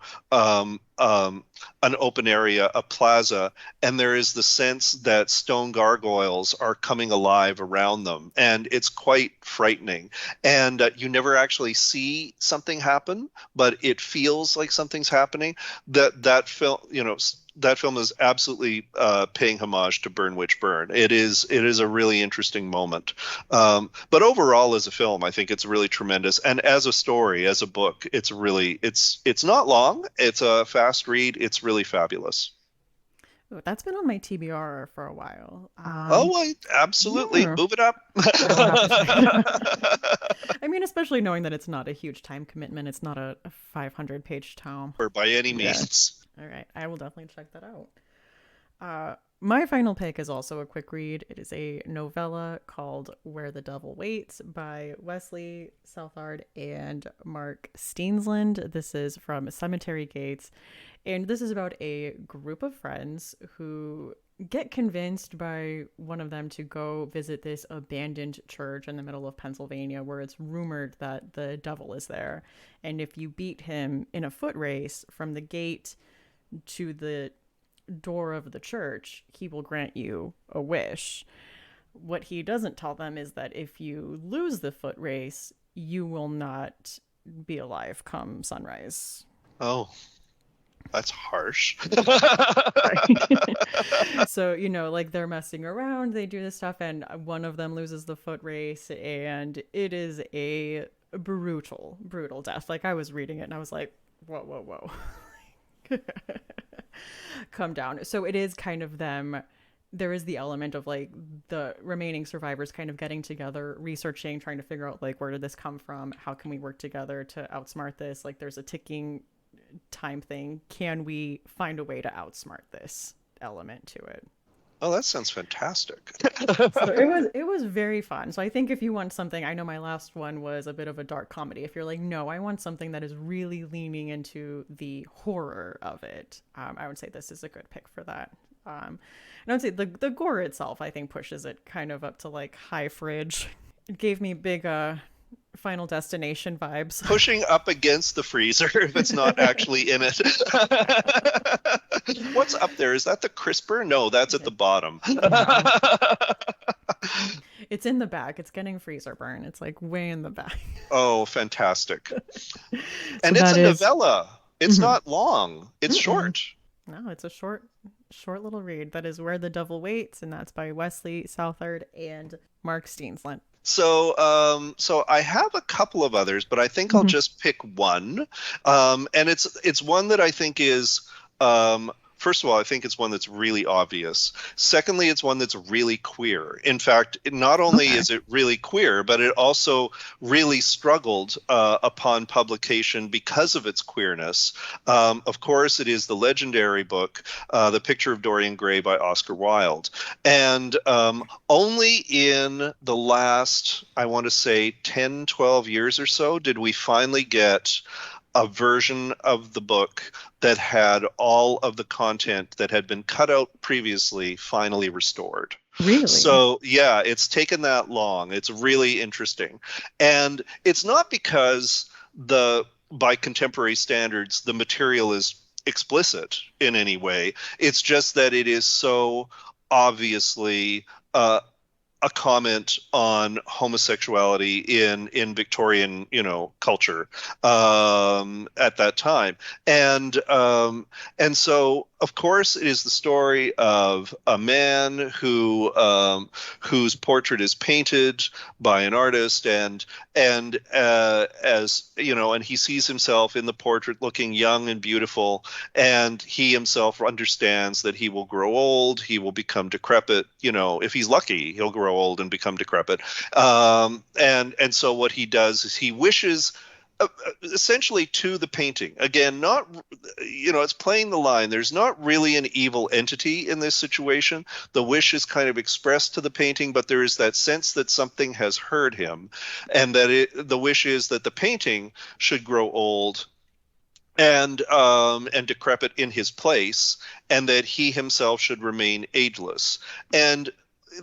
an open area, a plaza, and there is the sense that stone gargoyles are coming alive around them, and it's quite frightening. And you never actually see something happen, but it feels like something's happening. That film is absolutely paying homage to Burn Witch Burn. It is a really interesting moment. But overall, as a film, I think it's really tremendous. And as a story, as a book, it's not long. It's a fast read. It's really fabulous. Ooh, that's been on my TBR for a while. Absolutely. Yeah. Move it up. I mean, especially knowing that it's not a huge time commitment. It's not a 500-page tome. Or by any means. All right. I will definitely check that out. My final pick is also a quick read. It is a novella called Where the Devil Waits by Wesley Southard and Mark Steensland. This is from Cemetery Gates. And this is about a group of friends who get convinced by one of them to go visit this abandoned church in the middle of Pennsylvania where it's rumored that the devil is there. And if you beat him in a foot race from the gate to the door of the church, he will grant you a wish. What he doesn't tell them is that if you lose the foot race, you will not be alive come sunrise. Oh, that's harsh. So, like they're messing around, they do this stuff, and one of them loses the foot race, and it is a brutal death. Like, I was reading it and I was like, whoa. Come down. So it is kind of them. There is the element of like the remaining survivors kind of getting together, researching, trying to figure out like, where did this come from? How can we work together to outsmart this? Like, there's a ticking time thing. Can we find a way to outsmart this element to it? Oh, that sounds fantastic. So it was very fun. So I think if you want something, I know my last one was a bit of a dark comedy. If you're like, no, I want something that is really leaning into the horror of it, I would say this is a good pick for that. And I would say the gore itself, I think, pushes it kind of up to like high fridge. It gave me big Final Destination vibes. Pushing up against the freezer if it's not actually in it. What's up there? Is that the crisper? No, that's at the bottom. It's in the back. It's getting freezer burn. It's like way in the back. Oh, fantastic. And it's a novella. It's not long. It's short. No, it's a short little read. That is Where the Devil Waits, and that's by Wesley Southard and Mark Steensland. So I have a couple of others, but I think I'll Hmm. just pick one. And it's one that I think is, first of all, I think it's one that's really obvious. Secondly, it's one that's really queer. In fact, not only Okay. is it really queer, but it also really struggled upon publication because of its queerness. Of course, it is the legendary book, The Picture of Dorian Gray by Oscar Wilde. And only in the last, I want to say, 10, 12 years or so did we finally get a version of the book that had all of the content that had been cut out previously finally restored. Really? So, yeah, it's taken that long. It's really interesting. And it's not because by contemporary standards, the material is explicit in any way. It's just that it is so obviously uh, a comment on homosexuality in Victorian, culture at that time, and so of course it is the story of a man whose portrait is painted by an artist, and as you know, and he sees himself in the portrait looking young and beautiful, and he himself understands that he will grow old, he will become decrepit. If he's lucky, he'll grow old and become decrepit. And so what he does is he wishes essentially to the painting. Again, not, it's playing the line. There's not really an evil entity in this situation. The wish is kind of expressed to the painting, but there is that sense that something has hurt him, and that the wish is that the painting should grow old and decrepit in his place, and that he himself should remain ageless. And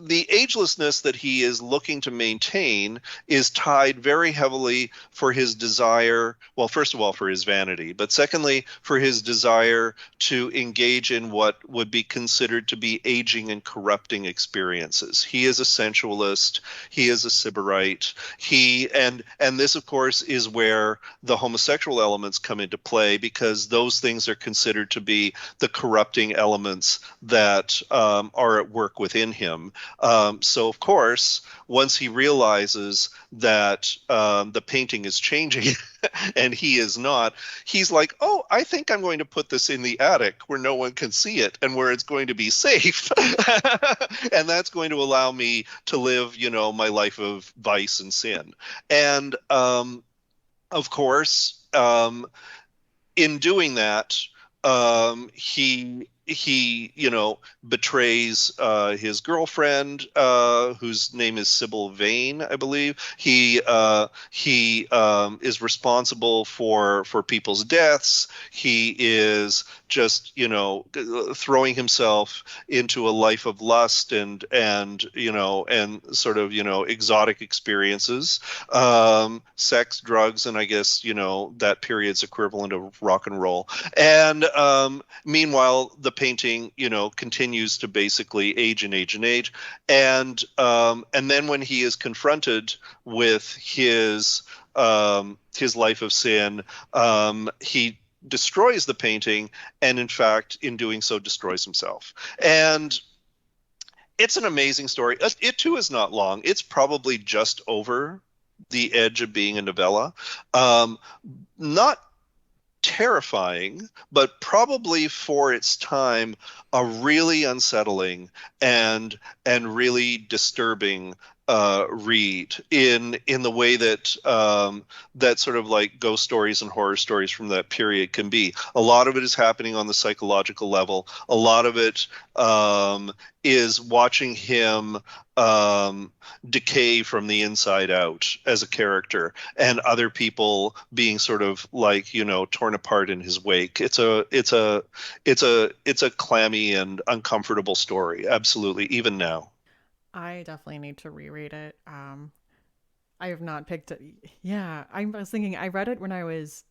the agelessness that he is looking to maintain is tied very heavily for his desire, well, first of all, for his vanity, but secondly, for his desire to engage in what would be considered to be aging and corrupting experiences. He is a sensualist, he is a sybarite, and this, of course, is where the homosexual elements come into play, because those things are considered to be the corrupting elements that are at work within him. So, of course, once he realizes that the painting is changing and he is not, he's like, oh, I think I'm going to put this in the attic where no one can see it and where it's going to be safe. And that's going to allow me to live, my life of vice and sin. And of course, in doing that, he betrays his girlfriend, whose name is Sybil Vane, I believe. He is responsible for people's deaths. He is just throwing himself into a life of lust and sort of exotic experiences, sex, drugs, and I guess that period's equivalent of rock and roll. And meanwhile, the painting, continues to basically age and age and age, and then when he is confronted with his life of sin, he destroys the painting, and in fact, in doing so, destroys himself. And it's an amazing story. It too is not long. It's probably just over the edge of being a novella. Not terrifying, but probably for its time, a really unsettling and really disturbing read in the way that that sort of like ghost stories and horror stories from that period can be. A lot of it is happening on the psychological level. A lot of it is watching him decay from the inside out as a character, and other people being sort of like torn apart in his wake. It's a clammy and uncomfortable story, absolutely, even now. I definitely need to reread it. I have not picked it. Yeah, I was thinking I read it when I was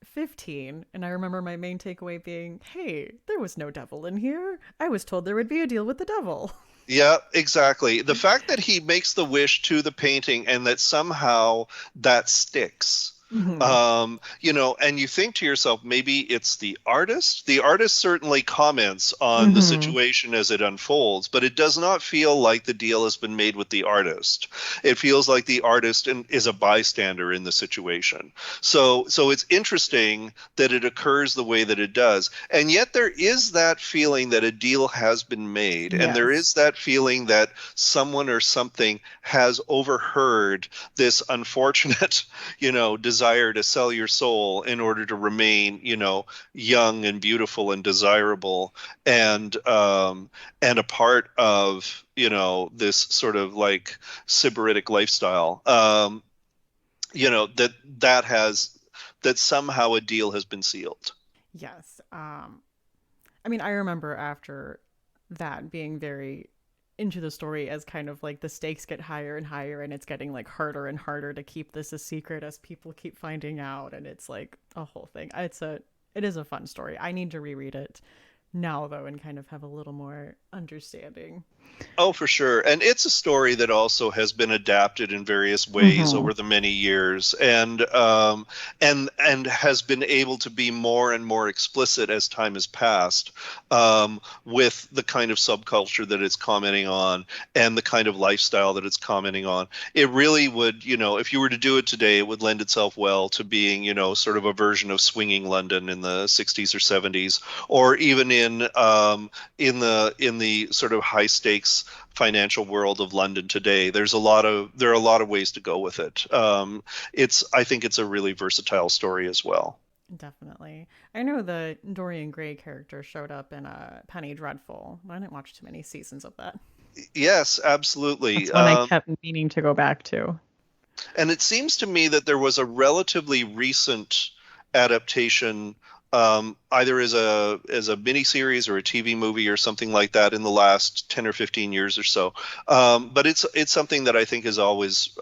15, and I remember my main takeaway being, hey, there was no devil in here. I was told there would be a deal with the devil. Yeah, exactly. The fact that he makes the wish to the painting and that somehow that sticks, Hmm. And you think to yourself, maybe it's the artist. The artist certainly comments on the Hmm. situation as it unfolds, but it does not feel like the deal has been made with the artist. It feels like the artist is a bystander in the situation. So it's interesting that it occurs the way that it does. And yet there is that feeling that a deal has been made, and there is Yes. that feeling that someone or something has overheard this unfortunate desire to sell your soul in order to remain, young and beautiful and desirable, and a part of, this sort of like sybaritic lifestyle. That has that somehow a deal has been sealed. Yes. I mean, I remember after that being very into the story as kind of like the stakes get higher and higher and it's getting like harder and harder to keep this a secret as people keep finding out and it's like a whole thing. It is a fun story. I need to reread it now though and kind of have a little more understanding. Oh, for sure. And it's a story that also has been adapted in various ways Mm-hmm. over the many years, and has been able to be more and more explicit as time has passed, with the kind of subculture that it's commenting on and the kind of lifestyle that it's commenting on. It really would, if you were to do it today, it would lend itself well to being, sort of a version of swinging London in the 60s or 70s, or even in the sort of high stakes financial world of London today. There are a lot of ways to go with it. I think it's a really versatile story as well. Definitely. I know the Dorian Gray character showed up in Penny Dreadful. I didn't watch too many seasons of that. Yes, absolutely. That's one I kept meaning to go back to. And it seems to me that there was a relatively recent adaptation, either as a miniseries or a TV movie or something like that in the last 10 or 15 years or so. But it's something that I think is always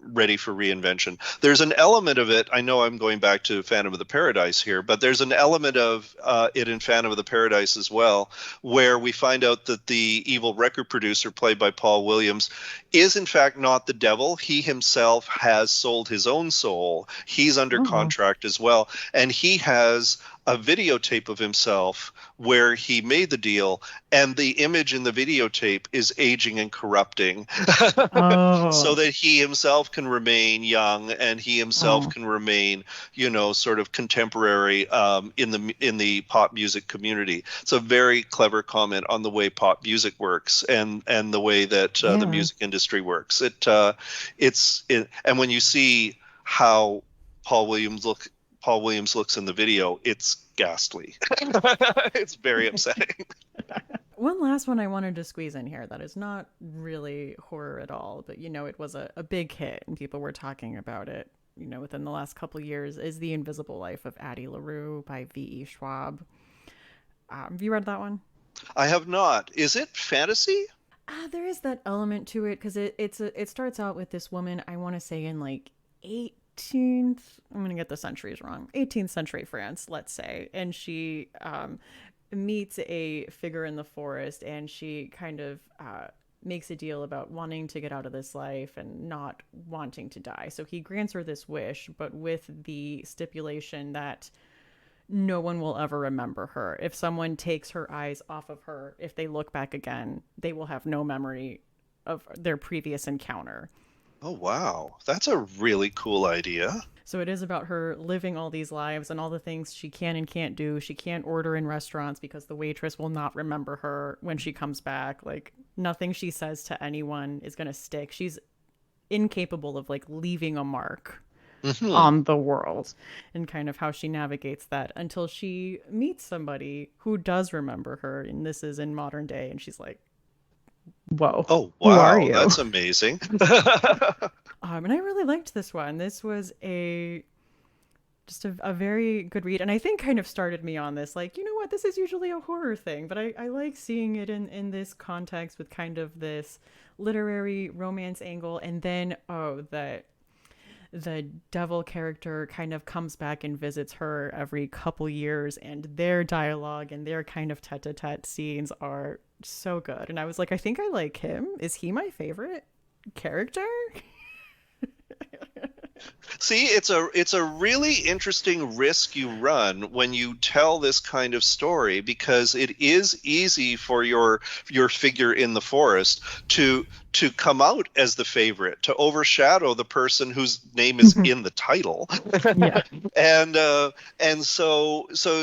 ready for reinvention. There's an element of it. I know I'm going back to Phantom of the Paradise here, but there's an element of it in Phantom of the Paradise as well, where we find out that the evil record producer, played by Paul Williams, is in fact not the devil. He himself has sold his own soul. He's under Oh. contract as well. And he has a videotape of himself where he made the deal, and the image in the videotape is aging and corrupting so Oh. that he himself can remain young and he himself Oh. can remain, sort of contemporary, in the pop music community. It's a very clever comment on the way pop music works, and the way that the Yeah. music industry works. And when you see how Paul Williams look Paul Williams looks in the video, it's ghastly. It's very upsetting. One last one I wanted to squeeze in here that is not really horror at all, but it was a big hit and people were talking about it, within the last couple of years is The Invisible Life of Addie LaRue by V.E. Schwab. Have you read that one? I have not. Is it fantasy? There is that element to it because it starts out with this woman, I want to say in like 18th, I'm going to get the centuries wrong, 18th century France, let's say. And she meets a figure in the forest and she kind of makes a deal about wanting to get out of this life and not wanting to die. So he grants her this wish, but with the stipulation that no one will ever remember her. If someone takes her eyes off of her, if they look back again, they will have no memory of their previous encounter. Oh, wow. That's a really cool idea. So it is about her living all these lives and all the things she can and can't do. She can't order in restaurants because the waitress will not remember her when she comes back. Like nothing she says to anyone is going to stick. She's incapable of like leaving a mark Hmm. on the world and kind of how she navigates that until she meets somebody who does remember her. And this is in modern day. And she's like, whoa, Oh, who are wow. you? That's amazing. And I really liked this one. This was a very good read. And I think kind of started me on this, like, you know what, this is usually a horror thing, but I like seeing it in this context with kind of this literary romance angle. And then, the devil character kind of comes back and visits her every couple years, and their dialogue and their kind of tete-a-tete scenes are so good. And I was like, I think I like him. Is he my favorite character? See, it's a really interesting risk you run when you tell this kind of story, because it is easy for your figure in the forest to come out as the favorite, to overshadow the person whose name is in the title. Yeah. and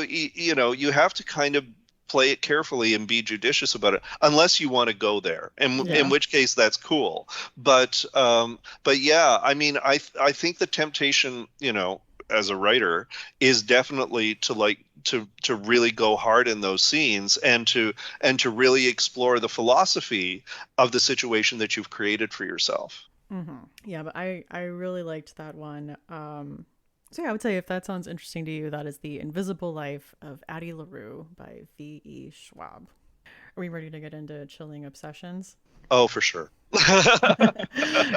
you know, you have to kind of play it carefully and be judicious about it, unless you want to go there, in Yeah. which case that's cool. But yeah, I mean, I think the temptation, you know, as a writer, is definitely to to really go hard in those scenes, and to really explore the philosophy of the situation that you've created for yourself. Yeah, but I really liked that one. So yeah, I would say if that sounds interesting to you, that is The Invisible Life of Addie LaRue by V.E. Schwab. Are we ready to get into chilling obsessions? Oh, for sure.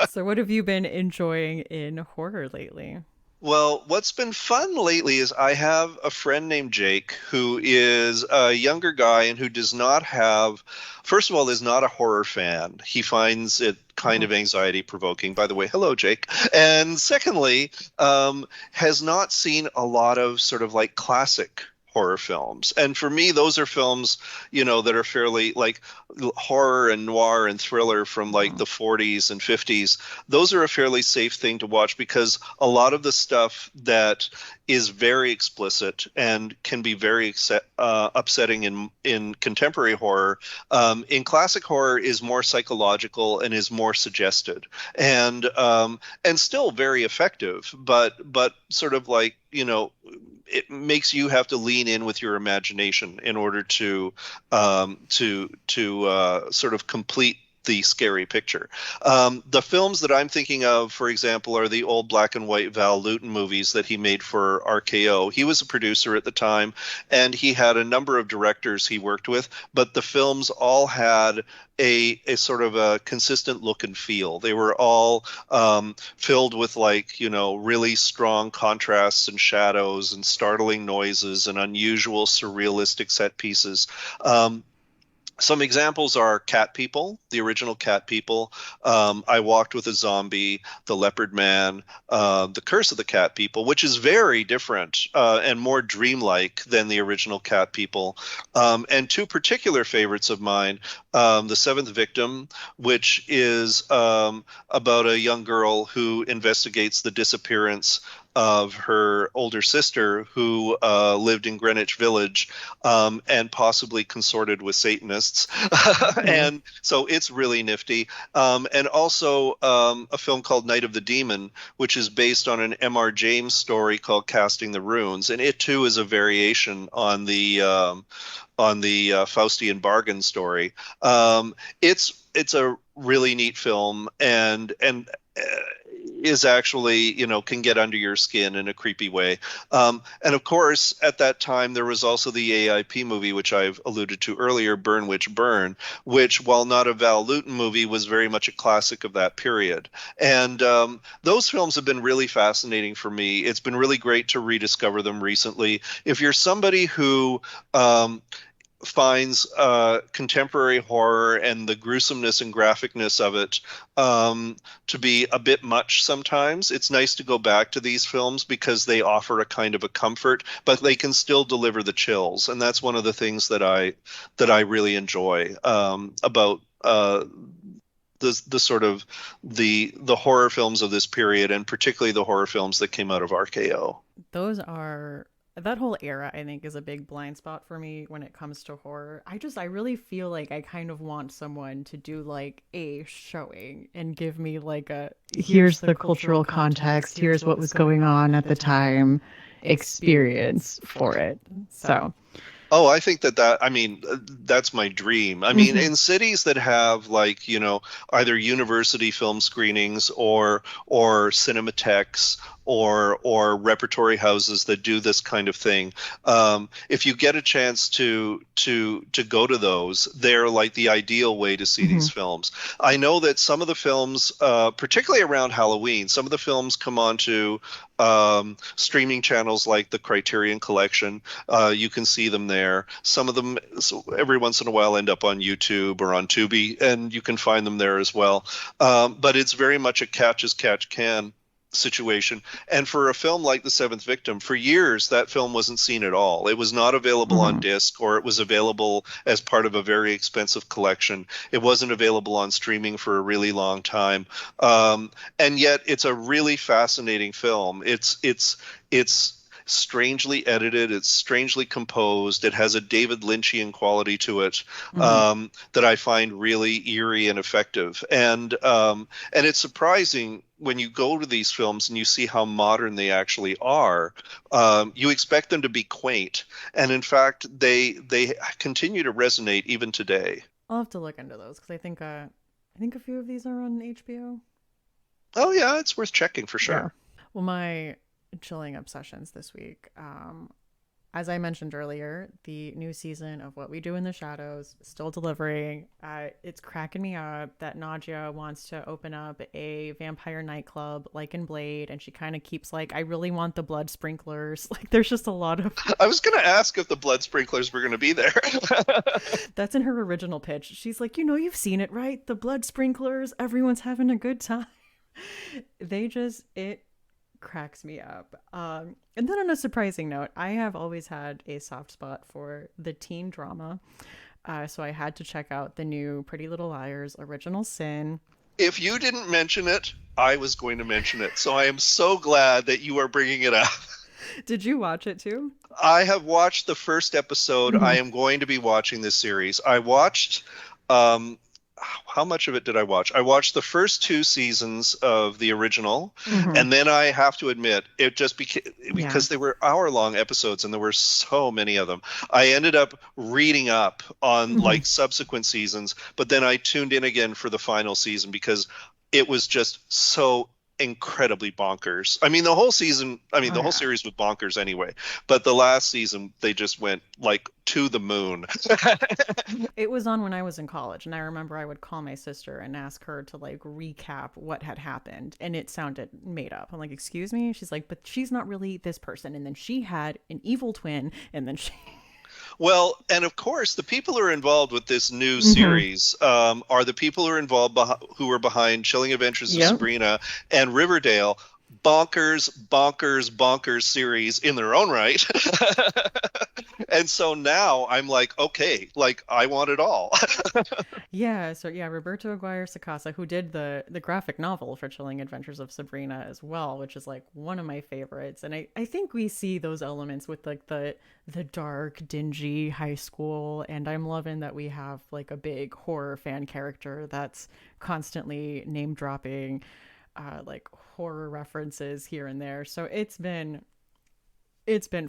So what have you been enjoying in horror lately? Well, what's been fun lately is I have a friend named Jake who is a younger guy and who does not have, first of all, is not a horror fan. He finds it kind Oh. of anxiety provoking. By the way, hello, Jake. And secondly, has not seen a lot of sort of like classic horror films. And for me, those are films, you know, that are fairly like horror and noir and thriller from like the 40s and 50s. Those are a fairly safe thing to watch, because a lot of the stuff that is very explicit and can be very upsetting in contemporary horror, in classic horror is more psychological and is more suggested, and still very effective, but sort of like, you know, it makes you have to lean in with your imagination in order to sort of complete the scary picture. The films that I'm thinking of, for example, are the old black and white Val Lewton movies that he made for RKO. He was a producer at the time, and he had a number of directors he worked with, but the films all had a sort of a consistent look and feel. They were all filled with, like, you know, really strong contrasts and shadows and startling noises and unusual surrealistic set pieces. Some examples are Cat People, the original Cat People, I Walked with a Zombie, The Leopard Man, The Curse of the Cat People, which is very different and more dreamlike than the original Cat People. And two particular favorites of mine, The Seventh Victim, which is about a young girl who investigates the disappearance of her older sister, who lived in Greenwich Village, and possibly consorted with Satanists. Oh. And so it's really nifty. And also a film called Night of the Demon, which is based on an M.R. James story called Casting the Runes. And it too is a variation on the Faustian Bargain story. It's a really neat film, and is actually, you know, can get under your skin in a creepy way. And of course, at that time, there was also the AIP movie, which I've alluded to earlier, Burn Witch Burn, which, while not a Val Lewton movie, was very much a classic of that period. And those films have been really fascinating for me. It's been really great to rediscover them recently. If you're somebody who finds contemporary horror and the gruesomeness and graphicness of it to be a bit much sometimes, it's nice to go back to these films because they offer a kind of a comfort, but they can still deliver the chills. And that's one of the things that I really enjoy about the sort of the horror films of this period, and particularly the horror films that came out of RKO. Those are that whole era, I think, is a big blind spot for me when it comes to horror. I really feel like I kind of want someone to do like a showing and give me like a here's the cultural context, here's what was going on at the time experience for it. So, Oh, I think I mean, that's my dream. I mean, mhm. in cities that have, like, you know, either university film screenings or cinematheques or repertory houses that do this kind of thing, if you get a chance to go to those, they're like the ideal way to see these Mhm. films. I know that some of the films, particularly around Halloween, some of the films come onto streaming channels like the Criterion Collection. You can see them there. Some of them, so every once in a while, end up on YouTube or on Tubi, and you can find them there as well. But it's very much a catch as catch can situation. And for a film like The Seventh Victim, for years that film wasn't seen at all. It was not available on Hmm. disc, or it was available as part of a very expensive collection. It wasn't available on streaming for a really long time. And yet it's a really fascinating film. It's strangely edited. It's strangely composed. It has a David Lynchian quality to it, Hmm. that I find really eerie and effective. And it's surprising when you go to these films and you see how modern they actually are. You expect them to be quaint, and in fact, they continue to resonate even today. I'll have to look into those because I think a few of these are on HBO. Oh yeah, it's worth checking for Yeah. sure. Well, my chilling obsessions this week. As I mentioned earlier, the new season of What We Do in the Shadows still delivering. It's cracking me up that Nadia wants to open up a vampire nightclub like in Blade, and she kind of keeps like, I really want the blood sprinklers. Like, there's just a lot of I was going to ask if the blood sprinklers were going to be there. that's in her original pitch. She's like, you've seen it, right? The blood sprinklers, everyone's having a good time. It cracks me up. And then on a surprising note, I have always had a soft spot for the teen drama. So I had to check out the new Pretty Little Liars Original Sin. If you didn't mention it, I was going to mention it. So I am so glad that you are bringing it up. Did you watch it too? I have watched the first episode. I Mm-hmm. am going to be watching this series. I watched, um, how much of it did I watch? I watched the first two seasons of the original, Mm-hmm. and then I have to admit, it just became, Yeah. because they were hour-long episodes and there were so many of them. I ended up reading up on Mm-hmm. like subsequent seasons, but then I tuned in again for the final season because it was just so incredibly bonkers. I mean, the whole season, I mean, Oh the whole yeah. series was bonkers anyway, but the last season they just went like to the moon. It was on when I was in college, and I remember I would call my sister and ask her to like recap what had happened, and it sounded made up. I'm like, "Excuse me?" She's like, "But she's not really this person." And then she had an evil twin, and then she. Well, and of course, the people who are involved with this new Mm-hmm. series are the people who are who are behind Chilling Adventures of Yep. Sabrina and Riverdale. Bonkers, bonkers, bonkers series in their own right. And so now I'm like, okay, like I want it all. Yeah. So yeah, Roberto Aguirre Sacasa, who did the graphic novel for Chilling Adventures of Sabrina as well, which is like one of my favorites. And I think we see those elements with like the dark, dingy high school, and I'm loving that we have like a big horror fan character that's constantly name dropping like horror references here and there. So it's been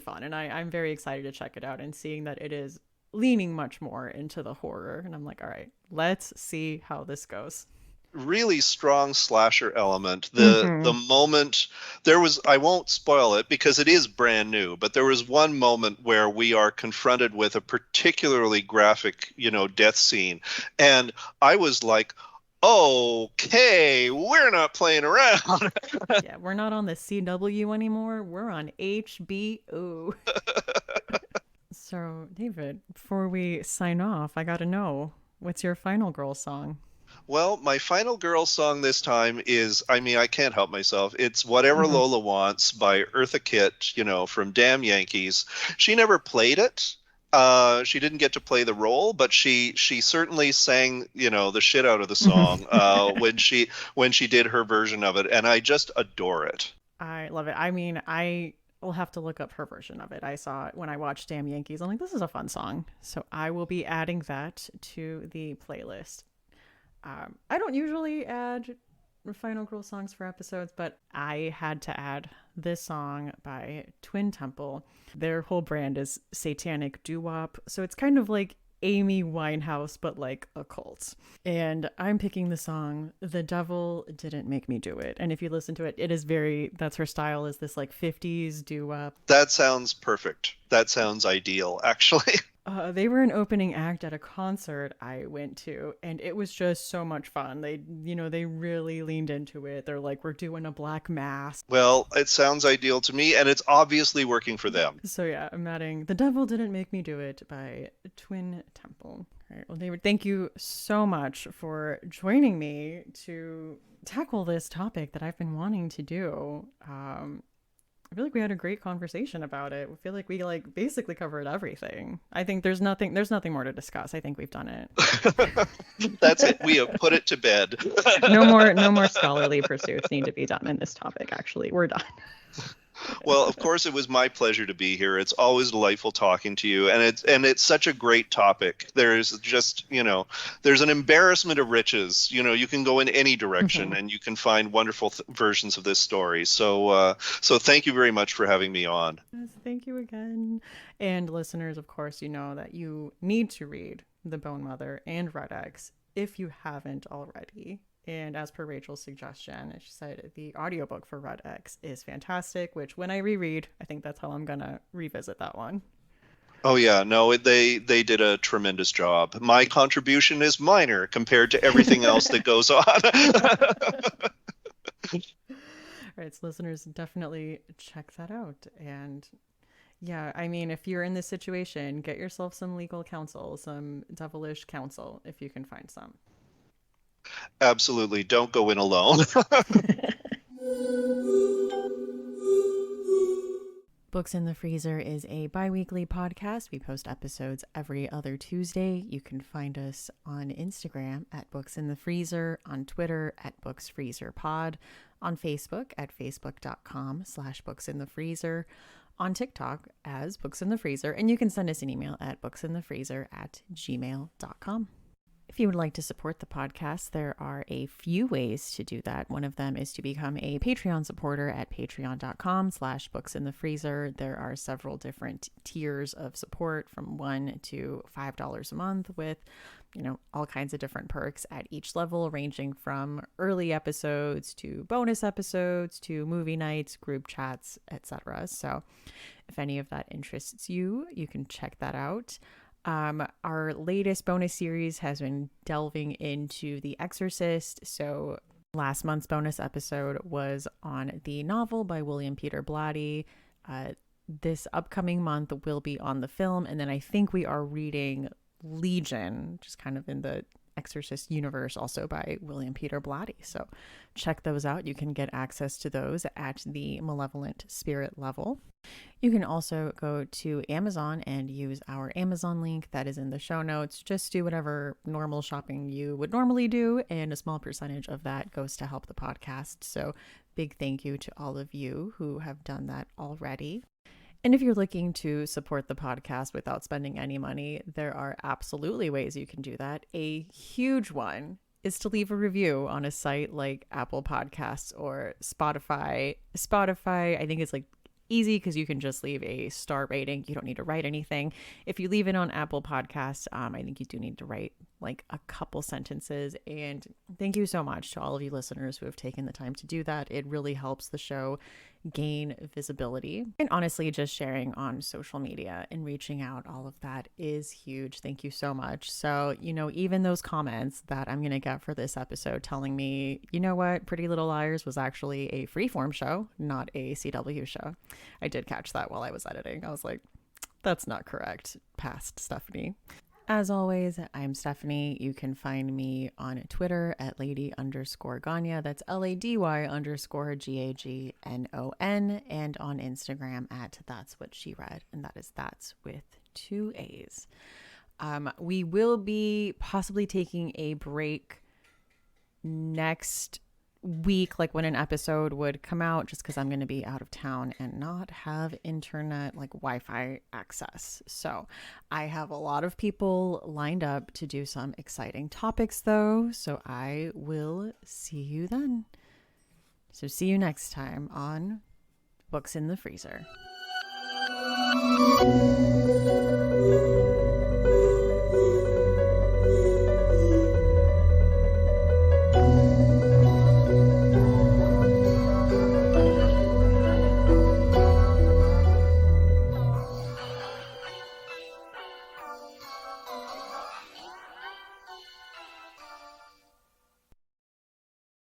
fun, and I'm very excited to check it out and seeing that it is leaning much more into the horror. And I'm like, all right, let's see how this goes. Really strong slasher element. The Mm-hmm. moment there was, I won't spoil it because it is brand new, but there was one moment where we are confronted with a particularly graphic, death scene, and I was like, okay, we're not playing around. Yeah, we're not on the CW anymore. We're on HBO. So, David, before we sign off, I gotta know, what's your final girl song? Well, my final girl song this time is, I mean, I can't help myself. It's Whatever Mm-hmm. Lola Wants by Eartha Kitt, from Damn Yankees. She never played it. She didn't get to play the role, but she certainly sang, the shit out of the Mm-hmm. song when she did her version of it, and I just adore it. I love it. I mean, I will have to look up her version of it. I saw it when I watched Damn Yankees. I'm like, this is a fun song. So I will be adding that to the playlist. I don't usually add Final Girl songs for episodes, but I had to add this song by Twin Temple. Their whole brand is satanic doo-wop, so it's kind of like Amy Winehouse, but like a cult. And I'm picking the song "The Devil Didn't Make Me Do It." And if you listen to it, it is that's her style, is this like 50s doo-wop. That sounds perfect. That sounds ideal, actually. They were an opening act at a concert I went to, and it was just so much fun. They really leaned into it. They're like, we're doing a black mass. Well, it sounds ideal to me, and it's obviously working for them. So yeah, I'm adding "The Devil Didn't Make Me Do It" by Twin Temple. All right, well, Well, David, thank you so much for joining me to tackle this topic that I've been wanting to do. I feel like we had a great conversation about it. I feel like we basically covered everything. I think there's nothing more to discuss. I think we've done it. That's it. We have put it to bed. No more scholarly pursuits need to be done in this topic, actually. We're done. Well, of course, it was my pleasure to be here. It's always delightful talking to you, and it's such a great topic. There's just, there's an embarrassment of riches. You can go in any direction, and you can find wonderful versions of this story. So thank you very much for having me on. Yes, thank you again. And listeners, of course, you know that you need to read The Bone Mother and Red X if you haven't already. And as per Rachel's suggestion, she said the audiobook for Red X is fantastic, which when I reread, I think that's how I'm going to revisit that one. Oh, yeah. No, they did a tremendous job. My contribution is minor compared to everything else that goes on. All right. So listeners, definitely check that out. And yeah, I mean, if you're in this situation, get yourself some legal counsel, some devilish counsel, if you can find some. Absolutely. Don't go in alone. Books in the Freezer is a bi-weekly podcast. We post episodes every other Tuesday. You can find us on Instagram at Books in the Freezer, on Twitter at BooksFreezerPod, on Facebook at facebook.com/booksinthefreezer, on TikTok as Books in the Freezer, and you can send us an email at booksinthefreezer@gmail.com. If you would like to support the podcast, there are a few ways to do that. One of them is to become a Patreon supporter at patreon.com/booksinthefreezer. There are several different tiers of support from $1 to $5 a month with, all kinds of different perks at each level, ranging from early episodes to bonus episodes to movie nights, group chats, etc. So if any of that interests you, you can check that out. Our latest bonus series has been delving into The Exorcist. So last month's bonus episode was on the novel by William Peter Blatty. This upcoming month will be on the film. And then I think we are reading Legion, just kind of in the Exorcist universe, also by William Peter Blatty. So check those out. You can get access to those at the Malevolent Spirit level. You can also go to Amazon and use our Amazon link that is in the show notes. Just do whatever normal shopping you would normally do, and a small percentage of that goes to help the podcast. So big thank you to all of you who have done that already. And if you're looking to support the podcast without spending any money, there are absolutely ways you can do that. A huge one is to leave a review on a site like Apple Podcasts or Spotify. Spotify, I think it's easy because you can just leave a star rating. You don't need to write anything. If you leave it on Apple Podcasts, I think you do need to write a couple sentences. And thank you so much to all of you listeners who have taken the time to do that. It really helps the show gain visibility. And honestly, just sharing on social media and reaching out, all of that is huge. Thank you so much. So, even those comments that I'm going to get for this episode telling me, you know what, Pretty Little Liars was actually a freeform show, not a CW show. I did catch that while I was editing. I was like, that's not correct. Past Stephanie. As always, I'm Stephanie. You can find me on Twitter at lady_Gagnon. That's LADY_GAGNON. And on Instagram at That's What She Read. And that is That's with 2 A's. We will be possibly taking a break next week, when an episode would come out, just because I'm going to be out of town and not have internet, Wi-Fi access. So I have a lot of people lined up to do some exciting topics though. So I will see you then. So see you next time on Books in the Freezer.